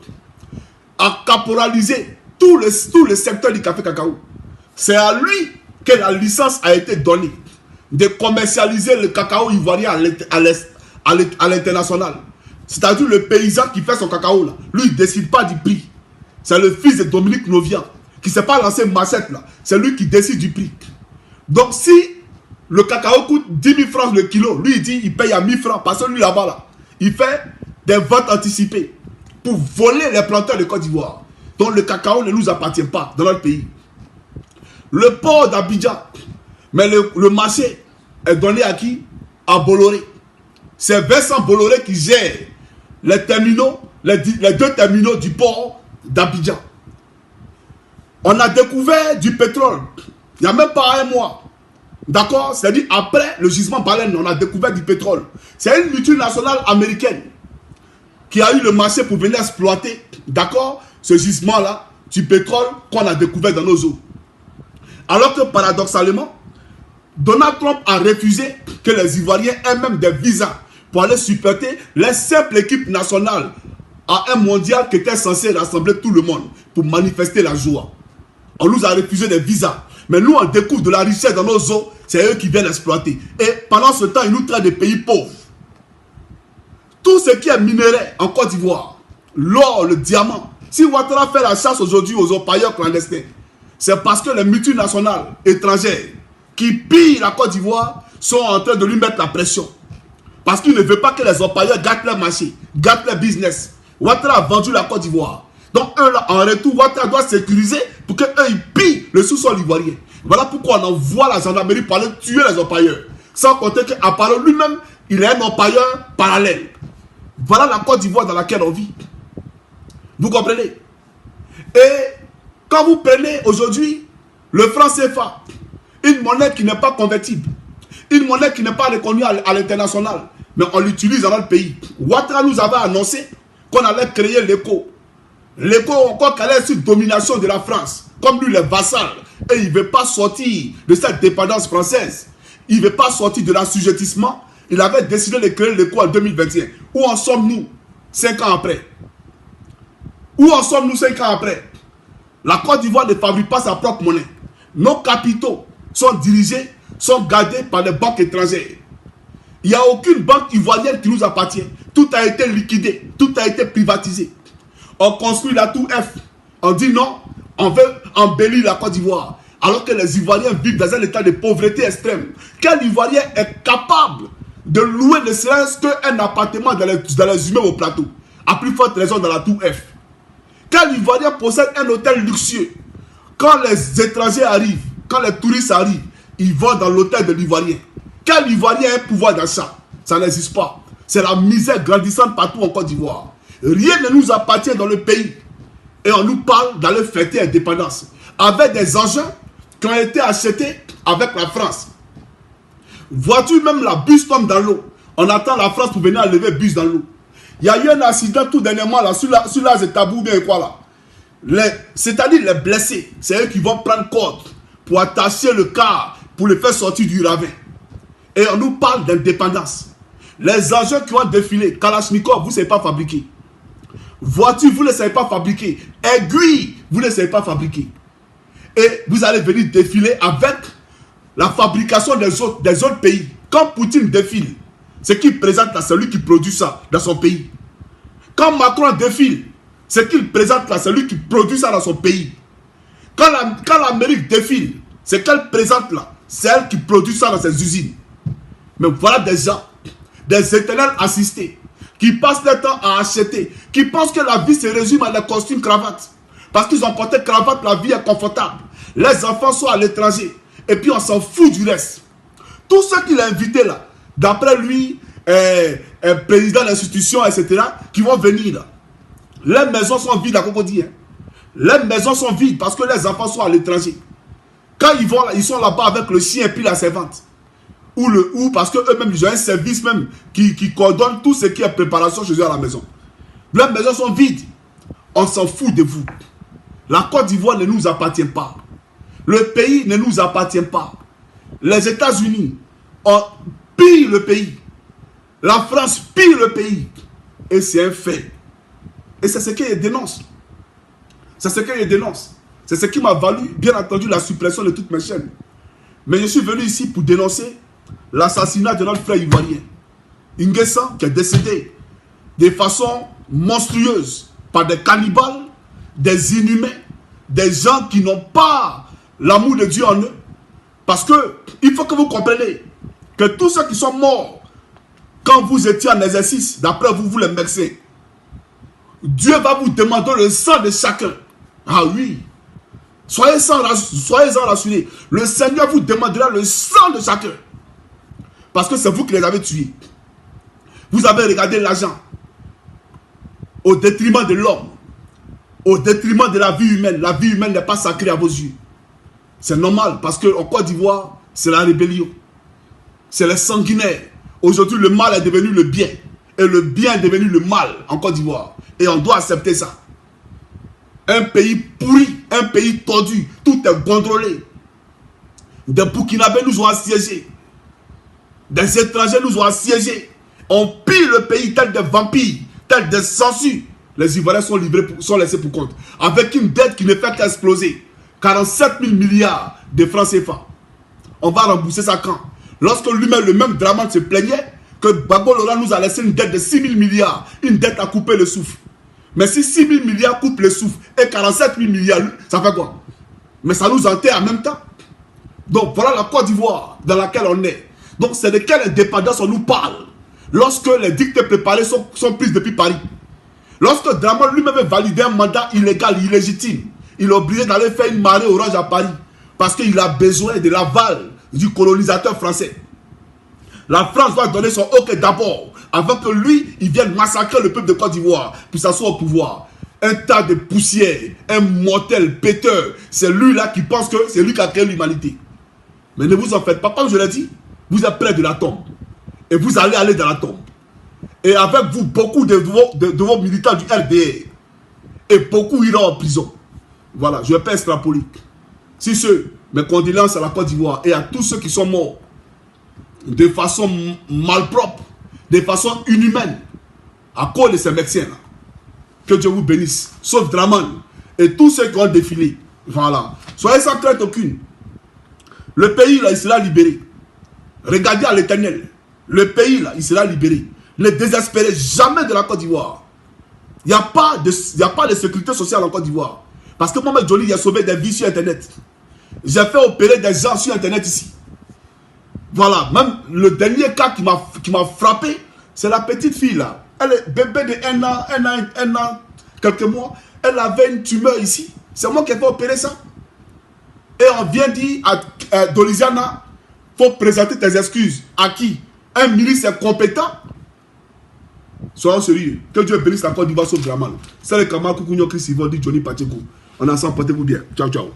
a caporalisé tout le secteur du café cacao. C'est à lui que la licence a été donnée de commercialiser le cacao ivoirien à l'international. C'est-à-dire le paysan qui fait son cacao là, lui il ne décide pas du prix. C'est le fils de Dominique Novian qui ne s'est pas lancé machette là. C'est lui qui décide du prix. Donc si le cacao coûte 10 000 francs le kilo, lui il dit il paye à 1000 francs parce que lui là-bas là, il fait des ventes anticipées pour voler les planteurs de Côte d'Ivoire. Donc le cacao ne nous appartient pas dans notre pays. Le port d'Abidjan, mais le marché est donné à qui? À Bolloré. C'est Vincent Bolloré qui gère les terminaux, les 2 terminaux du port d'Abidjan. On a découvert du pétrole, il n'y a même pas un mois. D'accord? C'est-à-dire après le gisement Baleine, on a découvert du pétrole. C'est une multinationale américaine qui a eu le marché pour venir exploiter, d'accord, ce gisement-là, du pétrole qu'on a découvert dans nos eaux. Alors que paradoxalement, Donald Trump a refusé que les Ivoiriens aient même des visas pour aller supporter les simples équipes nationales à un mondial qui était censé rassembler tout le monde pour manifester la joie. On nous a refusé des visas. Mais nous, on découvre de la richesse dans nos eaux, c'est eux qui viennent exploiter. Et pendant ce temps, ils nous traitent de pays pauvres. Tout ce qui est minerai en Côte d'Ivoire, l'or, le diamant, si Ouattara fait la chasse aujourd'hui aux orpailleurs clandestins, c'est parce que les multinationales étrangères qui pillent la Côte d'Ivoire sont en train de lui mettre la pression. Parce qu'il ne veut pas que les orpailleurs gâtent leur marché, gâtent leur business. Ouattara a vendu la Côte d'Ivoire. Donc, eux, là, en retour, Ouattara doit sécuriser pour qu'eux, ils pillent le sous-sol ivoirien. Voilà pourquoi on envoie la gendarmerie pour aller tuer les orpailleurs. Sans compter qu'Aparo lui-même, il est un orpailleur parallèle. Voilà la Côte d'Ivoire dans laquelle on vit. Vous comprenez? Et quand vous prenez aujourd'hui le franc CFA, une monnaie qui n'est pas convertible, une monnaie qui n'est pas reconnue à l'international, mais on l'utilise dans notre pays. Ouattara nous avait annoncé qu'on allait créer l'ECO. L'ECO encore qu'elle est sous domination de la France, comme lui les vassals, et il ne veut pas sortir de cette dépendance française. Il ne veut pas sortir de l'assujettissement. Il avait décidé de créer l'ECO en 2021. Où en sommes-nous 5 ans après? Où en sommes-nous 5 ans après? La Côte d'Ivoire ne fabrique pas sa propre monnaie. Nos capitaux sont dirigés, sont gardés par les banques étrangères. Il n'y a aucune banque ivoirienne qui nous appartient. Tout a été liquidé, tout a été privatisé. On construit la tour F. On dit non, on veut embellir la Côte d'Ivoire. Alors que les Ivoiriens vivent dans un état de pauvreté extrême. Quel Ivoirien est capable de louer ne serait-ce qu'un appartement dans les immeubles au plateau? À plus forte raison dans la tour F. Quel Ivoirien possède un hôtel luxueux? Quand les étrangers arrivent, quand les touristes arrivent, ils vont dans l'hôtel de l'Ivoirien. Quel Ivoirien a un pouvoir d'achat? Ça n'existe pas. C'est la misère grandissante partout en Côte d'Ivoire. Rien ne nous appartient dans le pays. Et on nous parle d'aller fêter l'indépendance. Avec des engins qui ont été achetés avec la France. Vois-tu même la bus tombe dans l'eau. On attend la France pour venir enlever le bus dans l'eau. Il y a eu un accident tout dernièrement là, sur l'âge de Tabou, bien quoi là. C'est-à-dire les blessés, c'est eux qui vont prendre corde pour attacher le car, pour le faire sortir du ravin. Et on nous parle d'indépendance. Les engins qui ont défilé, Kalachnikov, vous ne savez pas fabriquer. Voiture, vous ne savez pas fabriquer. Aiguille, vous ne savez pas fabriquer. Et vous allez venir défiler avec la fabrication des autres pays. Quand Poutine défile, ce qu'il présente là, c'est lui qui produit ça dans son pays. Quand Macron défile, ce qu'il présente là, c'est lui qui produit ça dans son pays. Quand l'Amérique défile, ce qu'elle présente là, c'est elle qui produit ça dans ses usines. Mais voilà des gens, des éternels assistés, qui passent leur temps à acheter, qui pensent que la vie se résume à des costumes cravates. Parce qu'ils ont porté cravate, la vie est confortable. Les enfants sont à l'étranger. Et puis on s'en fout du reste. Tous ceux qu'il a invités là, d'après lui, président d'institution, etc., qui vont venir là. Les maisons sont vides à Cocody. Hein. Les maisons sont vides parce que les enfants sont à l'étranger. Quand ils vont, ils sont là-bas avec le chien et puis la servante. Ou parce qu'eux-mêmes, ils ont un service même qui coordonne tout ce qui est préparation chez eux à la maison. Les maisons sont vides. On s'en fout de vous. La Côte d'Ivoire ne nous appartient pas. Le pays ne nous appartient pas. Les États-Unis pillent le pays. La France pille le pays. Et c'est un fait. Et c'est ce qu'ils dénoncent. C'est ce qu'ils dénoncent. C'est ce qui m'a valu, bien entendu, la suppression de toutes mes chaînes. Mais je suis venu ici pour dénoncer l'assassinat de notre frère ivoirien. Nguessan, qui est décédé de façon monstrueuse par des cannibales, des inhumains, des gens qui n'ont pas l'amour de Dieu en eux. Parce que il faut que vous compreniez que tous ceux qui sont morts quand vous étiez en exercice, d'après vous, les médecins, Dieu va vous demander le sang de chacun. Ah oui. Soyez-en rassurés. Le Seigneur vous demandera le sang de chacun. Parce que c'est vous qui les avez tués. Vous avez regardé l'argent au détriment de l'homme, au détriment de la vie humaine. La vie humaine n'est pas sacrée à vos yeux. C'est normal parce qu'en Côte d'Ivoire, c'est la rébellion. C'est les sanguinaires. Aujourd'hui, le mal est devenu le bien. Et le bien est devenu le mal en Côte d'Ivoire. Et on doit accepter ça. Un pays pourri, un pays tordu, tout est contrôlé. Des Burkinabés nous ont assiégés. Des étrangers nous ont assiégés. On pille le pays tel des vampires, tel des sangsues. Les Ivoiriens sont laissés pour compte. Avec une dette qui ne fait qu'exploser. 47 000 milliards de francs CFA. On va rembourser ça quand? Lorsque lui-même, le même Draman se plaignait que Gbagbo Laurent nous a laissé une dette de 6 000 milliards. Une dette à couper le souffle. Mais si 6 000 milliards coupent le souffle et 47 000 milliards, ça fait quoi? Mais ça nous enterre en même temps. Donc voilà la Côte d'Ivoire dans laquelle on est. Donc c'est de quelle indépendance on nous parle? Lorsque les dictats préparés sont prises depuis Paris. Lorsque Draman lui-même a validé un mandat illégal, illégitime, il est obligé d'aller faire une marée orange à Paris. Parce qu'il a besoin de l'aval du colonisateur français. La France doit donner son OK d'abord, avant que lui, il vienne massacrer le peuple de Côte d'Ivoire, puis s'asseoir au pouvoir. Un tas de poussière, un mortel péteur, c'est lui là qui pense que c'est lui qui a créé l'humanité. Mais ne vous en faites pas, comme je l'ai dit, vous êtes près de la tombe. Et vous allez aller dans la tombe. Et avec vous, beaucoup de vos militants du RDR. Et beaucoup iront en prison. Voilà, je ne vais pas extrapoler. Si mes condoléances à la Côte d'Ivoire et à tous ceux qui sont morts de façon malpropre, de façon inhumaine, à cause de ces médecins-là. Que Dieu vous bénisse. Sauf Draman et tous ceux qui ont défilé. Voilà. Soyez sans crainte aucune. Le pays, là, il sera libéré. Regardez à l'Éternel. Le pays, là, il sera libéré. Ne désespérez jamais de la Côte d'Ivoire. Il n'y a pas de sécurité sociale en Côte d'Ivoire. Parce que Mohamed Joly a sauvé des vies sur Internet. J'ai fait opérer des gens sur Internet ici. Voilà, même le dernier cas qui m'a frappé, c'est la petite fille là. Elle est bébé de 1 an, quelques mois. Elle avait une tumeur ici. C'est moi qui ai fait opérer ça. Et on vient dire à Doliziana, il faut présenter tes excuses. À qui? Un ministre compétent. Soyons sérieux. Que Dieu bénisse la Côte d'Ivoire sauf Draman. C'est le Kamar Koukounyo Chris Yvon dit Johnny Pacheco. On a ensemble, portez-vous bien. Ciao, ciao.